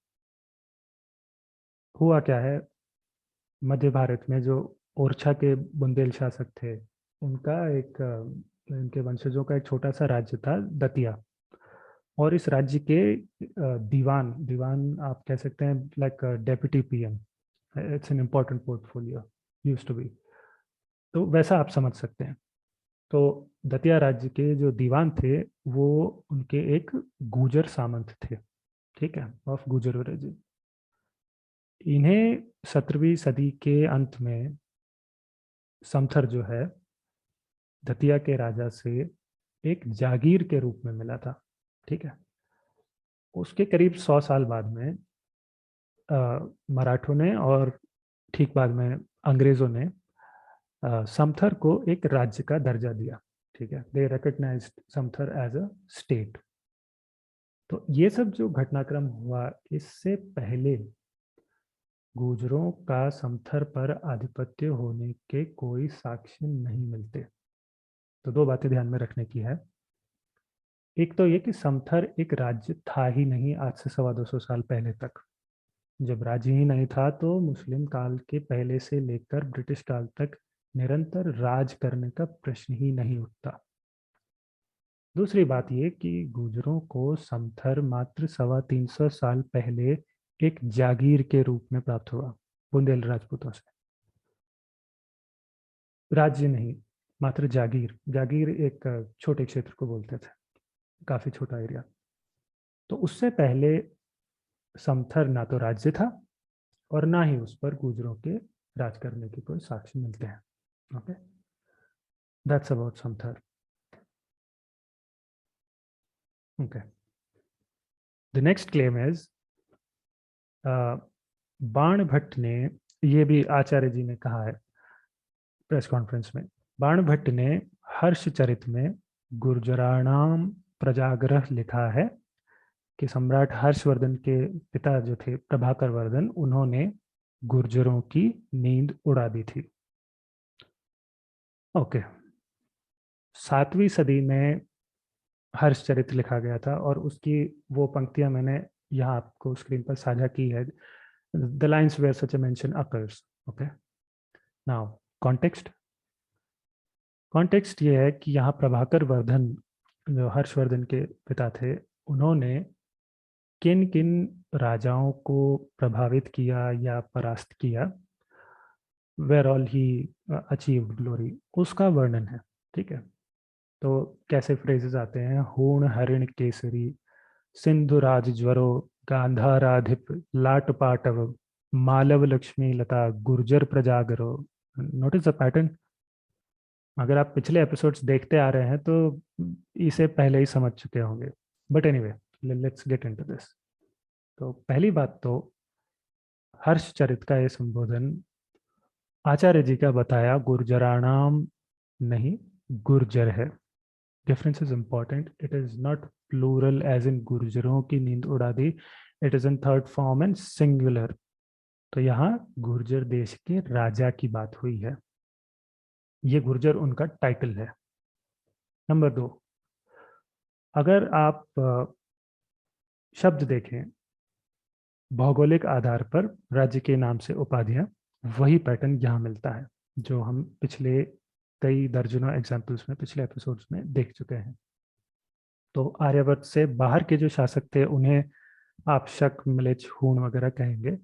हुआ क्या है, मध्य भारत में जो ओरछा के बुंदेल शासक थे, उनका एक इनके वंशजों का एक छोटा सा राज्य था, दतिया। और इस राज्य के दीवान दीवान आप कह सकते हैं, like deputy PM, it's an important portfolio, use to be. तो वैसा आप समझ सकते हैं। तो दतिया राज्य के जो दीवान थे, वो उनके एक गुर्जर सामंत थे, ठीक है, ऑफ गुर्जर ओरिजिन। इन्हें 17वीं सदी के अंत में समथर जो है, दतिया के राजा से एक जागीर के रूप में मिला था, ठीक है। उसके करीब 100 साल बाद में मराठों ने और ठीक बाद में अंग्रेजों ने समथर को एक राज्य का दर्जा दिया, ठीक है। They recognised Samthar as a state. तो ये सब जो घटनाक्रम हुआ, इससे पहले गुर्जरों का समथर पर आधिपत्य होने के कोई साक्ष्य नहीं मिलते। तो दो बातें ध्यान में रखने की है। एक तो ये कि समथर एक राज्य था ही नहीं आज से 250 साल पहले तक। जब राज्य ही नहीं था तो मुस्लिम काल के पहले से लेकर ब्रिटिश काल तक निरंतर राज करने का प्रश्न ही नहीं उठता। दूसरी बात ये कि गुर्जरों को समथर मात्र 350 साल पहले एक जागीर के रूप में प्राप्त हुआ बुंदेल राजपूतों से। राज्य नहीं, मात्र जागीर। जागीर एक छोटे क्षेत्र को बोलते थे, काफी छोटा एरिया। तो उससे पहले समथर ना तो राज्य था और ना ही उस पर गुर्जरों के राज करने के कोई साक्ष्य मिलते हैं। Okay, that's about Samthar. Okay, the next claim is, बाण भट्ट ने, ये भी आचार्य जी ने कहा है प्रेस कॉन्फ्रेंस में, बाण भट्ट ने हर्षचरित में गुर्जराणाम प्रजाग्रह लिखा है कि सम्राट हर्षवर्धन के पिता जो थे प्रभाकर वर्धन, उन्होंने गुर्जरों की नींद उड़ा दी थी। ओके, 7वीं सदी में हर्षचरित लिखा गया था और उसकी वो पंक्तियां मैंने यहाँ आपको स्क्रीन पर साझा की है। The lines where such a mention occurs. Okay, now context. Context ये है कि यहाँ प्रभाकर वर्धन जो हर्षवर्धन के पिता थे, उन्होंने किन किन राजाओं को प्रभावित किया या परास्त किया, where all he achieved glory, उसका वर्णन है, ठीक है। तो कैसे फ्रेजेस आते हैं, हूण हरिण केसरी, सिंधु राज ज्वरो, गांधाराधिप लाट पाटव, मालव लक्ष्मी लता, गुर्जर प्रजागरो। Notice the pattern. अगर आप पिछले एपिसोड्स देखते आ रहे हैं तो इसे पहले ही समझ चुके होंगे, but anyway let's get into this. तो पहली बात तो, हर्षचरित का ये संबोधन आचार्य जी का बताया गुर्जराणाम नहीं, गुर्जर है। Difference is important, it is not plural as in गुर्जरों की नींद उड़ा दी, it is in third form and singular. तो यहाँ गुर्जर देश के राजा की बात हुई है, ये गुर्जर उनका टाइटल है। नंबर 2, अगर आप शब्द देखें, भौगोलिक आधार पर राज्य के नाम से उपाधियां, वही पैटर्न यहाँ मिलता है जो हम पिछले कई दर्जनों एग्जाम्पल्स में पिछले एपिसोड्स में देख चुके हैं। तो आर्यावर्त से बाहर के जो शासक थे उन्हें आप शक, म्लेच्छ, हूण वगैरह कहेंगे,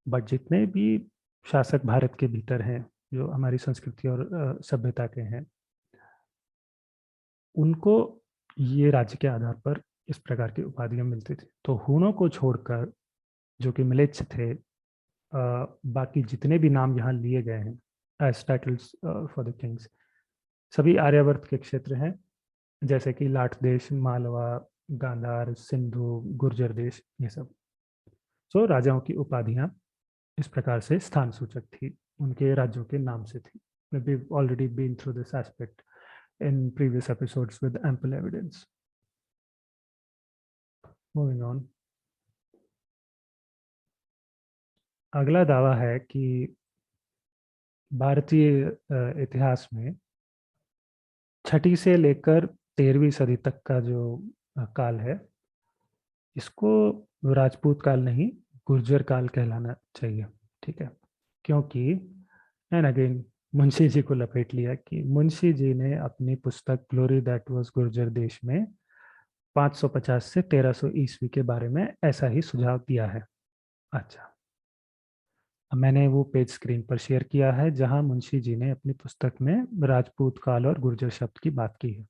बट जितने भी शासक भारत के भीतर हैं जो हमारी संस्कृति और सभ्यता के हैं, उनको ये राज्य के आधार पर इस प्रकार की उपाधियां मिलती थी। तो हूणों को छोड़कर जो कि म्लेच्छ थे, बाकी जितने भी नाम यहाँ लिए गए हैं as titles for the kings, सभी आर्यावर्त के क्षेत्र हैं, जैसे कि लाट देश, मालवा, गांधार, सिंधु, गुर्जर देश, ये सब। सो राजाओं की उपाधियां इस प्रकार से स्थान सूचक थी, उनके राज्यों के नाम से थी। We've already been through this aspect in previous episodes with ample evidence. Moving on. अगला दावा है कि भारतीय इतिहास में 6ठी से लेकर 13वीं सदी तक का जो काल है, इसको राजपूत काल नहीं, गुर्जर काल कहलाना चाहिए, ठीक है। क्योंकि एंड अगेन मुंशी जी को लपेट लिया कि मुंशी जी ने अपनी पुस्तक ग्लोरी दैट वाज गुर्जर देश में 550 से 1300 ईस्वी के बारे में ऐसा ही सुझाव दिया है। अच्छा, मैंने वो पेज स्क्रीन पर शेयर किया है जहां मुंशी जी ने अपनी पुस्तक में राजपूत काल और गुर्जर शब्द की बात की है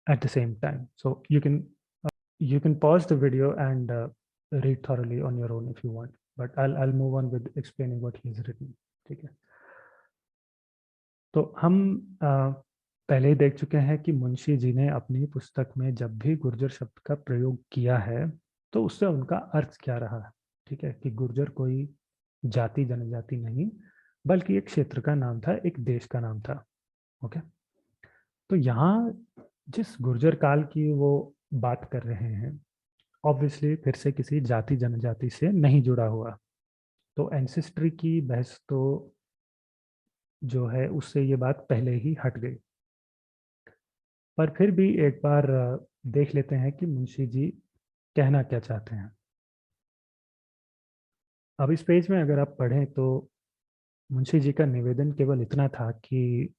at the same time. So you can pause the video and read thoroughly on your own if you want, but I'll move on with explaining what he's written, ठीक है। तो हम पहले ही देख चुके हैं कि मुंशी जी ने अपनी पुस्तक में जब भी गुर्जर शब्द का प्रयोग किया है तो उससे उनका अर्थ क्या रहा है, ठीक है, कि गुर्जर कोई जाति जनजाति नहीं बल्कि एक क्षेत्र का नाम था, एक देश का नाम था। ओके, तो यहाँ जिस गुर्जर काल की वो बात कर रहे हैं ऑब्वियसली फिर से किसी जाति जनजाति से नहीं जुड़ा हुआ, तो एंसेस्ट्री की बहस तो जो है उससे ये बात पहले ही हट गई। पर फिर भी एक बार देख लेते हैं कि मुंशी जी कहना क्या चाहते हैं। अब इस पेज में अगर आप पढ़ें तो मुंशी जी का निवेदन केवल इतना था कि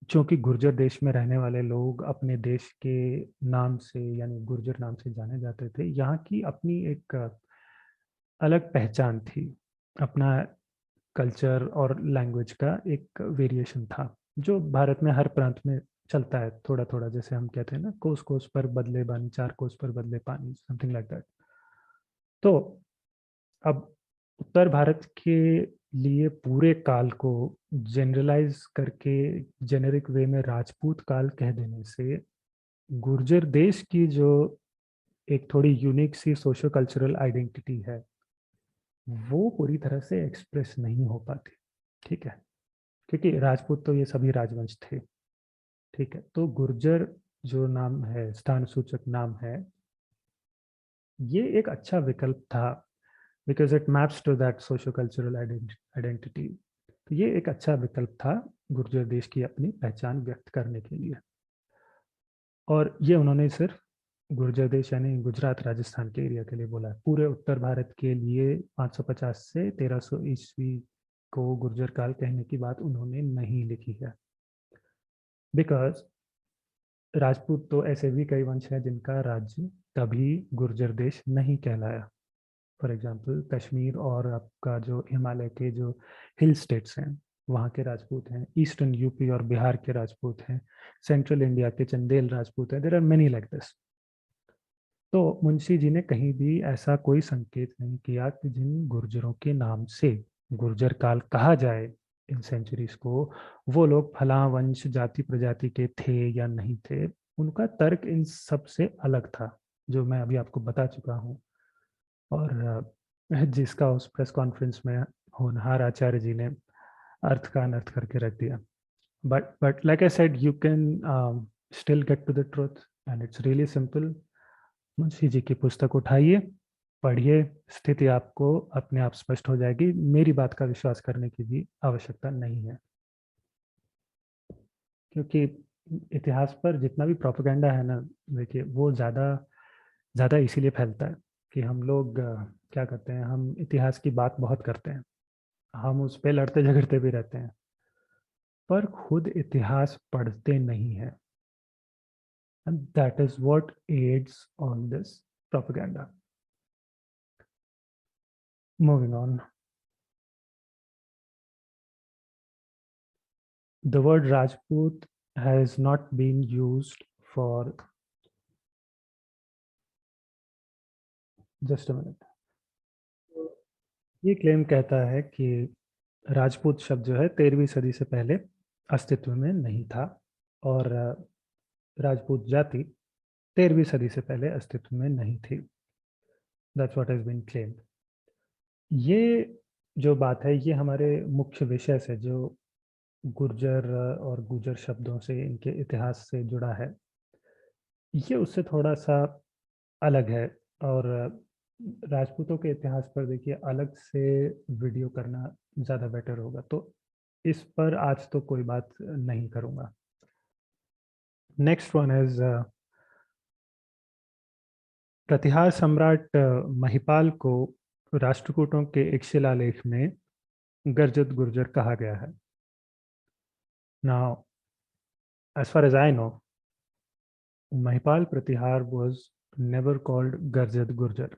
चूंकि गुर्जर देश में रहने वाले लोग अपने देश के नाम से यानी गुर्जर नाम से जाने जाते थे, यहाँ की अपनी एक अलग पहचान थी, अपना कल्चर और लैंग्वेज का एक वेरिएशन था जो भारत में हर प्रांत में चलता है थोड़ा थोड़ा, जैसे हम कहते हैं ना, कोस कोस पर बदले बानी, चार कोस पर बदले पानी, समथिंग लाइक दैट। तो अब उत्तर भारत के लिए पूरे काल को जनरलाइज करके जेनेरिक वे में राजपूत काल कह देने से गुर्जर देश की जो एक थोड़ी यूनिक सी सोशो कल्चरल आइडेंटिटी है वो पूरी तरह से एक्सप्रेस नहीं हो पाती, ठीक है, क्योंकि राजपूत तो ये सभी राजवंश थे, ठीक है। तो गुर्जर जो नाम है, स्थान सूचक नाम है, ये एक अच्छा विकल्प था because it maps to that socio cultural identity. तो ये एक अच्छा विकल्प था गुर्जर देश की अपनी पहचान व्यक्त करने के लिए, और ये उन्होंने सिर्फ गुर्जर देश यानी गुजरात राजस्थान के एरिया के लिए बोला है। पूरे उत्तर भारत के लिए 550 से 1300 ईस्वी को गुर्जर काल कहने की बात उन्होंने नहीं लिखी है, बिकॉज राजपूत तो ऐसे भी कई वंश हैं जिनका राज्य कभी गुर्जर देश नहीं कहलाया। फॉर एग्जांपल कश्मीर और आपका जो हिमालय के जो हिल स्टेट्स हैं वहाँ के राजपूत हैं, ईस्टर्न यूपी और बिहार के राजपूत हैं, सेंट्रल इंडिया के चंदेल राजपूत हैं, there are many like this. तो मुंशी जी ने कहीं भी ऐसा कोई संकेत नहीं किया कि जिन गुर्जरों के नाम से गुर्जर काल कहा जाए इन सेंचुरीज को, वो लोग फला वंश जाति प्रजाति के थे या नहीं थे। उनका तर्क इन सब से अलग था जो मैं अभी आपको बता चुका हूँ, और जिसका उस प्रेस कॉन्फ्रेंस में होनहार आचार्य जी ने अर्थ का अनर्थ करके रख दिया। But like I said you can still get to the truth and it's really simple. Munshi ji की पुस्तक उठाइए, पढ़िए, स्थिति आपको अपने आप स्पष्ट हो जाएगी। मेरी बात का विश्वास करने की भी आवश्यकता नहीं है, क्योंकि इतिहास पर जितना भी प्रोपेगेंडा है ना, देखिए वो ज़्यादा ज़्यादा इसीलिए फैलता है कि हम लोग क्या करते हैं, हम इतिहास की बात बहुत करते हैं, हम उस पर लड़ते झगड़ते भी रहते हैं, पर खुद इतिहास पढ़ते नहीं हैं, and that is what adds on this propaganda. Moving on, the word Rajput has not been used for, just a minute, ये क्लेम कहता है कि राजपूत शब्द जो है 13वीं सदी से पहले अस्तित्व में नहीं था, और राजपूत जाति 13वीं सदी से पहले अस्तित्व में नहीं थी। That's what has been claimed. ये जो बात है ये हमारे मुख्य विषय से, जो गुर्जर और गुजर शब्दों से इनके इतिहास से जुड़ा है, ये उससे थोड़ा सा अलग है। और राजपूतों के इतिहास पर देखिए अलग से वीडियो करना ज़्यादा बेटर होगा, तो इस पर आज तो कोई बात नहीं करूँगा। नेक्स्ट वन इज प्रतिहार सम्राट महिपाल को राष्ट्रकूटों के एक शिलालेख में गर्जत गुर्जर कहा गया है। Now as far as I know, Mahipal Pratihar was never called Garjat Gurjar,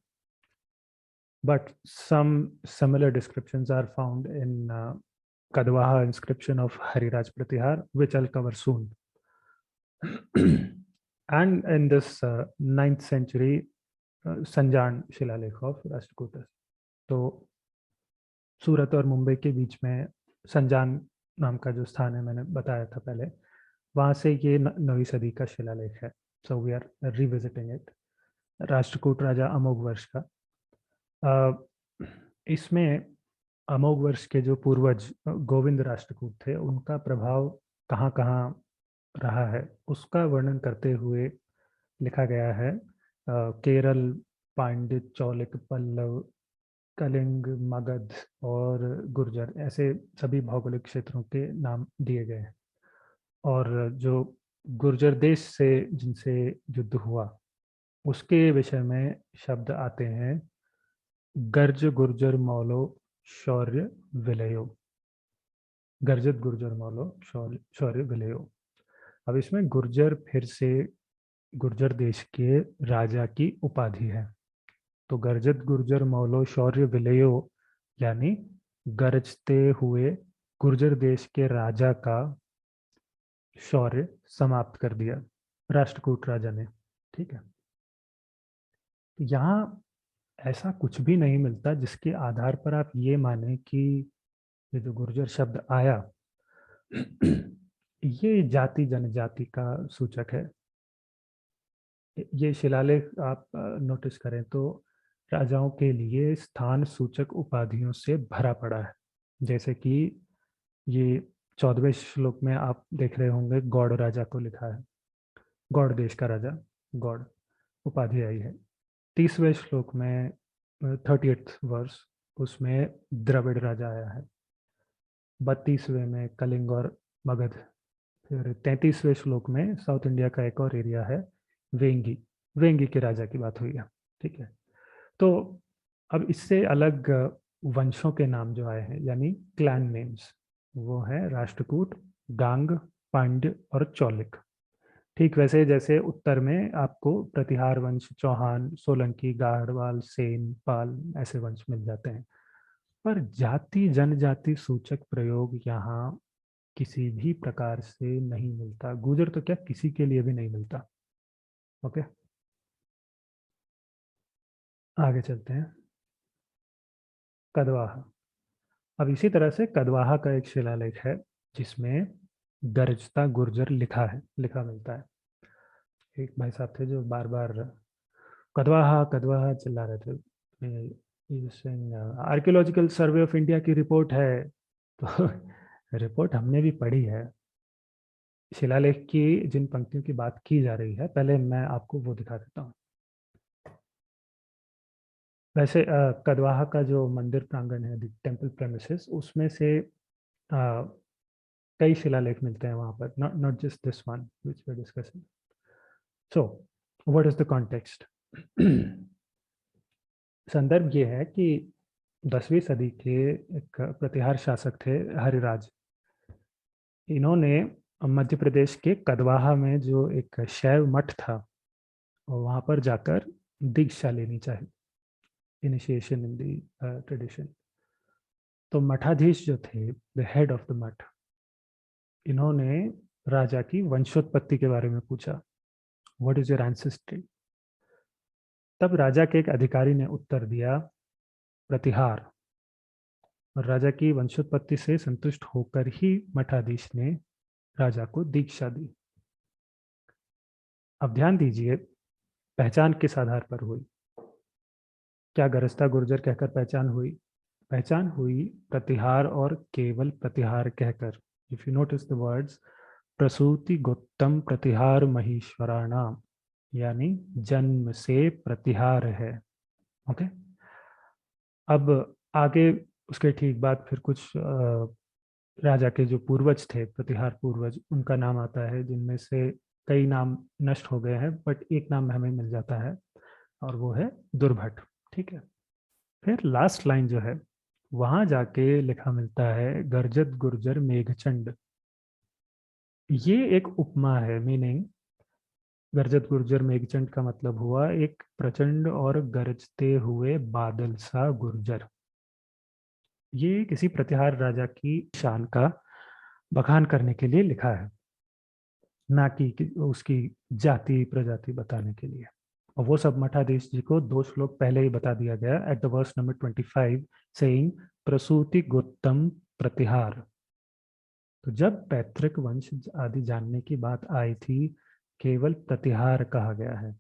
but some similar descriptions are found in Kadwaha inscription of Hariraj Pratihar, which I'll cover soon. And in this 9th century संजान शिलालेख of Rashtrakuta. तो सूरत और मुंबई के बीच में संजान नाम का जो स्थान है, मैंने बताया था पहले, वहाँ से ये 9वीं सदी का शिलालेख है। So we are revisiting it. Rashtrakuta राजा अमोघ वर्ष का। इसमें अमोघ वर्ष के जो पूर्वज गोविंद राष्ट्रकूट थे, उनका प्रभाव कहाँ कहाँ रहा है उसका वर्णन करते हुए लिखा गया है। केरल, पांड्य, चौलिक, पल्लव, कलिंग, मगध और गुर्जर, ऐसे सभी भौगोलिक क्षेत्रों के नाम दिए गए हैं। और जो गुर्जर देश से जिनसे युद्ध हुआ उसके विषय में शब्द आते हैं गर्ज गुर्जर मौलो शौर्य विलयो। गर्जत गुर्जर मौलो शौर्य विलयो। अब इसमें गुर्जर फिर से गुर्जर देश के राजा की उपाधि है। तो गर्जत गुर्जर मौलो शौर्य विलयो यानी गरजते हुए गुर्जर देश के राजा का शौर्य समाप्त कर दिया राष्ट्रकूट राजा ने। ठीक है, यहाँ ऐसा कुछ भी नहीं मिलता जिसके आधार पर आप ये माने कि ये जो गुर्जर शब्द आया ये जाति जनजाति का सूचक है। ये शिलालेख आप नोटिस करें तो राजाओं के लिए स्थान सूचक उपाधियों से भरा पड़ा है। जैसे कि ये 14वें श्लोक में आप देख रहे होंगे गौड़ राजा को लिखा है, गौड़ देश का राजा गौड़ उपाधि आई है। 30वें श्लोक में 38th वर्ष उसमें द्रविड़ राजा आया है। 32वें में कलिंग और मगध। फिर 33वें श्लोक में साउथ इंडिया का एक और एरिया है वेंगी, वेंगी के राजा की बात हुई है। ठीक है, तो अब इससे अलग वंशों के नाम जो आए हैं यानी क्लैन नेम्स, वो है राष्ट्रकूट, गांग, पांड्य और चौलिक। ठीक वैसे जैसे उत्तर में आपको प्रतिहार वंश, चौहान, सोलंकी, गाढ़वाल, सेन, पाल ऐसे वंश मिल जाते हैं। पर जाति जनजाति सूचक प्रयोग यहाँ किसी भी प्रकार से नहीं मिलता। गुर्जर तो क्या किसी के लिए भी नहीं मिलता। ओके, आगे चलते हैं। कदवाहा। अब इसी तरह से कदवाहा का एक शिलालेख है जिसमें गरजता गुर्जर लिखा मिलता है। एक भाई साहब थे जो बार बार कदवाहा कदवाहा चिल्ला रहे थे। आर्कियोलॉजिकल सर्वे ऑफ इंडिया की रिपोर्ट है, तो रिपोर्ट हमने भी पढ़ी है। शिलालेख की जिन पंक्तियों की बात की जा रही है, पहले मैं आपको वो दिखा देता हूँ। वैसे कदवाहा का जो मंदिर प्रांगण है, टेम्पल प्रेमिसेस, उसमें से कई शिलालेख मिलते हैं वहाँ पर, not just this one which we are discussing. So what is the context? संदर्भ ये है कि 10वीं सदी के एक प्रतिहार शासक थे हरिराज। इन्होंने मध्य प्रदेश के कदवाहा में जो एक शैव मठ था वहाँ पर जाकर दीक्षा लेनी चाहिए, इनिशिएशन इन दी ट्रेडिशन। तो मठाधीश जो थे, द हेड ऑफ द मठ, इन्होंने राजा की वंशोत्पत्ति के बारे में पूछा, व्हाट इज योर एंसेस्ट्री? तब राजा के एक अधिकारी ने उत्तर दिया, प्रतिहार। और राजा की वंशोत्पत्ति से संतुष्ट होकर ही मठाधीश ने राजा को दीक्षा दी। अब ध्यान दीजिए, पहचान किस आधार पर हुई? क्या गरजता गुर्जर कहकर पहचान हुई? पहचान हुई प्रतिहार और केवल प्रतिहार कहकर। If you notice the words, प्रसूति गोत्तम प्रतिहार महीश्वराणाम, यानी जन्म से प्रतिहार है। ओके, अब आगे उसके ठीक बाद फिर कुछ राजा के जो पूर्वज थे, प्रतिहार पूर्वज, उनका नाम आता है, जिनमें से कई नाम नष्ट हो गए हैं, बट एक नाम हमें मिल जाता है, और वो है दुर्भट। ठीक है, फिर लास्ट लाइन जो है वहां जाके लिखा मिलता है गर्जत गुर्जर मेघचंड। ये एक उपमा है, मीनिंग गर्जत गुर्जर मेघचंड का मतलब हुआ एक प्रचंड और गरजते हुए बादल सा गुर्जर। ये किसी प्रतिहार राजा की शान का बखान करने के लिए लिखा है, ना कि उसकी जाति प्रजाति बताने के लिए। और वो सब मठाधीश जी को 2 श्लोक पहले ही बता दिया गया at the verse number 25 saying प्रसूति गोत्तम प्रतिहार। तो जब पैतृक वंश आदि जानने की बात आई थी केवल प्रतिहार कहा गया है।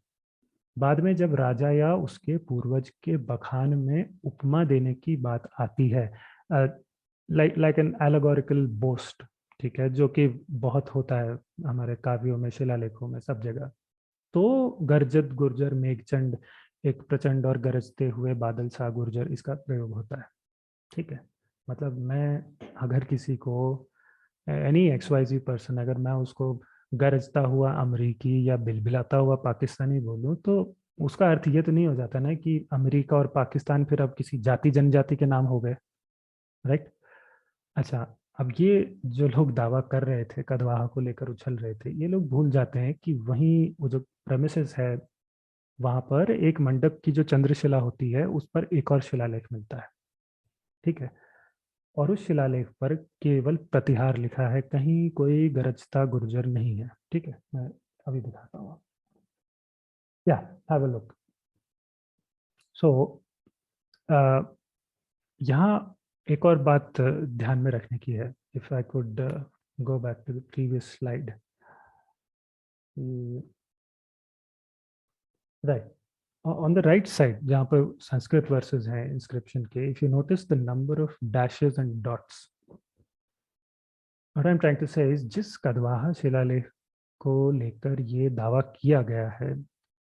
बाद में जब राजा या उसके पूर्वज के बखान में उपमा देने की बात आती है, लाइक एन एलेगोरिकल बोस्ट, ठीक है, जो कि बहुत होता है हमारे काव्यों में, शिलालेखों में, सब जगह, तो गर्जत गुर्जर मेघचंड, एक प्रचंड और गरजते हुए बादल सा गुर्जर, इसका प्रयोग होता है। ठीक है, मतलब मैं अगर किसी को एनी एक्स वाई जी पर्सन, अगर मैं उसको गरजता हुआ अमरीकी या बिलबिलाता हुआ पाकिस्तानी बोलूं, तो उसका अर्थ ये तो नहीं हो जाता ना कि अमेरिका और पाकिस्तान फिर अब किसी जाति जनजाति के नाम हो गए, राइट। अच्छा, अब ये जो लोग दावा कर रहे थे, कदवाहा को लेकर उछल रहे थे, ये लोग भूल जाते हैं कि वहीं वो जो प्रेमिसेस है वहां पर एक मंडप की जो चंद्रशिला होती है उस पर एक और शिलालेख मिलता है। ठीक है, और उस शिलालेख पर केवल प्रतिहार लिखा है, कहीं कोई गरजता गुर्जर नहीं है। ठीक है, मैं अभी दिखाता हूँ। या हैव अ लुक। सो यहाँ एक और बात ध्यान में रखने की है। If I could go back to the previous slide, right, on the right side जहाँ पर संस्कृत वर्सेस हैं इंस्क्रिप्शन के, if you notice the number of dashes and dots, what I am trying to say is जिस कदवाहा शिलालेख को लेकर ये दावा किया गया है,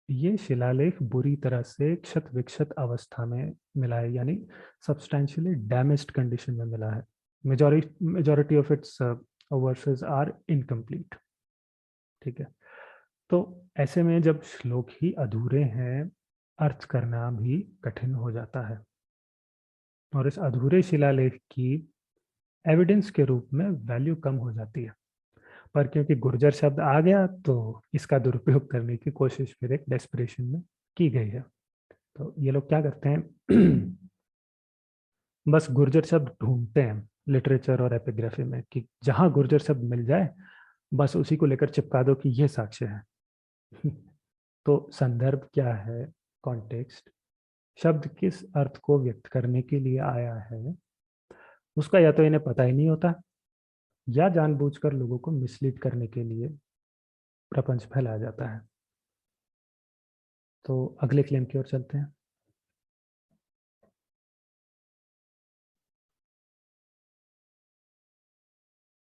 ये शिलालेख बुरी तरह से क्षत विक्षत अवस्था में मिला है, यानी सब्सटैंशियली डैमेज्ड कंडीशन में मिला है। Majority of its verses are incomplete. ठीक है, तो ऐसे में जब श्लोक ही अधूरे हैं, अर्थ करना भी कठिन हो जाता है, और इस अधूरे शिलालेख की एविडेंस के रूप में वैल्यू कम हो जाती है। पर क्योंकि गुर्जर शब्द आ गया तो इसका दुरुपयोग करने की कोशिश फिर एक डेस्परेशन में की गई है। तो ये लोग क्या करते हैं बस गुर्जर शब्द ढूंढते हैं लिटरेचर और एपिग्राफी में कि जहां गुर्जर शब्द मिल जाए बस उसी को लेकर चिपका दो कि ये साक्ष्य है। तो संदर्भ क्या है, कॉन्टेक्स्ट, शब्द किस अर्थ को व्यक्त करने के लिए आया है, उसका या तो इन्हें पता ही नहीं होता, या जानबूझकर लोगों को मिसलीड करने के लिए प्रपंच फैलाया जाता है। तो अगले क्लेम की ओर चलते हैं।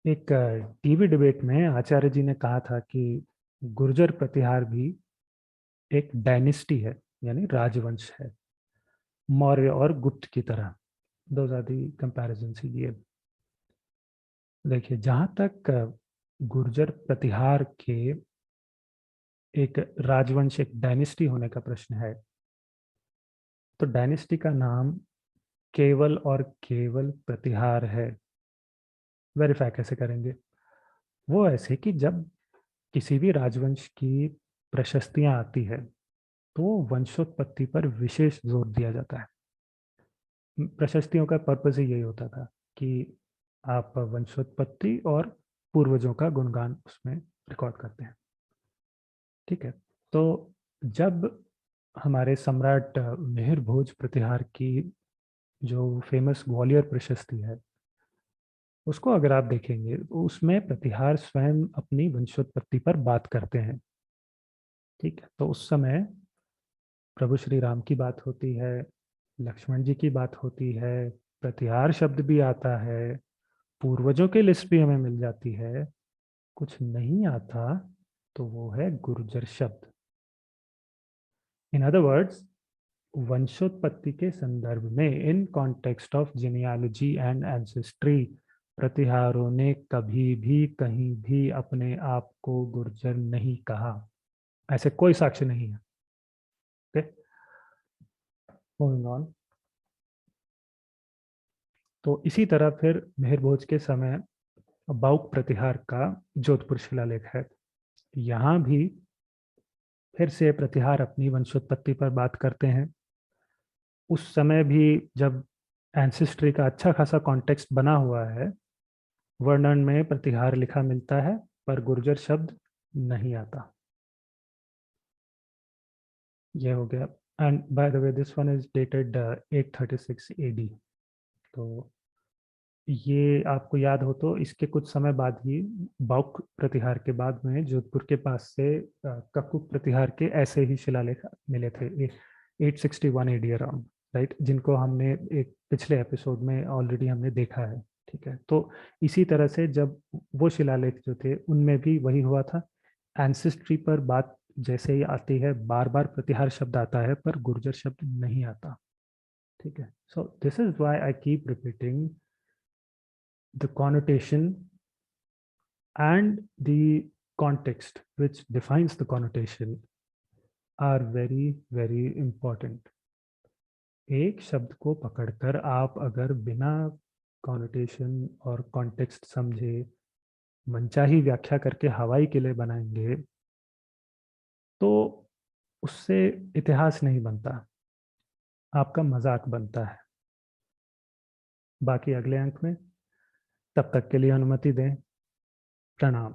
एक टीवी डिबेट में आचार्य जी ने कहा था कि गुर्जर प्रतिहार भी एक डायनेस्टी है, यानी राजवंश है, मौर्य और गुप्त की तरह। दो आर कंपैरिजन ही दिए। देखिए, जहां तक गुर्जर प्रतिहार के एक राजवंश, एक डायनेस्टी होने का प्रश्न है, तो डायनेस्टी का नाम केवल और केवल प्रतिहार है। वेरीफाई कैसे करेंगे? वो ऐसे कि जब किसी भी राजवंश की प्रशस्तियां आती है तो वंशोत्पत्ति पर विशेष जोर दिया जाता है। प्रशस्तियों का पर्पस ही यही होता था कि आप वंशोत्पत्ति और पूर्वजों का गुणगान उसमें रिकॉर्ड करते हैं। ठीक है, तो जब हमारे सम्राट मिहिर भोज प्रतिहार की जो फेमस ग्वालियर प्रशस्ति है, उसको अगर आप देखेंगे तो उसमें प्रतिहार स्वयं अपनी वंशोत्पत्ति पर बात करते हैं। ठीक है, तो उस समय प्रभु श्री राम की बात होती है, लक्ष्मण जी की बात होती है, प्रतिहार शब्द भी आता है, पूर्वजों की लिस्ट भी हमें मिल जाती है। कुछ नहीं आता तो वो है गुर्जर शब्द। इन अदर वर्ड्स, वंशोत्पत्ति के संदर्भ में, in context of genealogy and ancestry, प्रतिहारों ने कभी भी कहीं भी अपने आप को गुर्जर नहीं कहा। ऐसे कोई साक्ष्य नहीं है। okay? Moving on. तो इसी तरह फिर मिहिर भोज के समय बाउक प्रतिहार का जोधपुर शिलालेख है। यहाँ भी फिर से प्रतिहार अपनी वंशोत्पत्ति पर बात करते हैं। उस समय भी जब एंसेस्ट्री का अच्छा खासा कॉन्टेक्स्ट बना हुआ है, वर्णन में प्रतिहार लिखा मिलता है पर गुर्जर शब्द नहीं आता। ये हो गया। And by the way this one is dated 836 AD। तो ये आपको याद हो तो इसके कुछ समय बाद ही बाउक प्रतिहार के बाद में जोधपुर के पास से ककुक प्रतिहार के ऐसे ही शिलालेख मिले थे 861 AD अराउंड, राइट, जिनको हमने एक पिछले एपिसोड में ऑलरेडी हमने देखा है। ठीक है, तो इसी तरह से जब वो शिलालेख जो थे उनमें भी वही हुआ था। एंसेस्ट्री पर बात जैसे ही आती है बार बार प्रतिहार शब्द आता है पर गुर्जर शब्द नहीं आता। ठीक है, so this is why I keep repeating the connotation and the context which defines the connotation are very very important. एक शब्द को पकड़कर आप अगर बिना कॉनोटेशन और कॉन्टेक्स्ट समझे मनचाही व्याख्या करके हवाई किले बनाएंगे तो उससे इतिहास नहीं बनता, आपका मजाक बनता है। बाकी अगले अंक में, तब तक के लिए अनुमति दें। प्रणाम।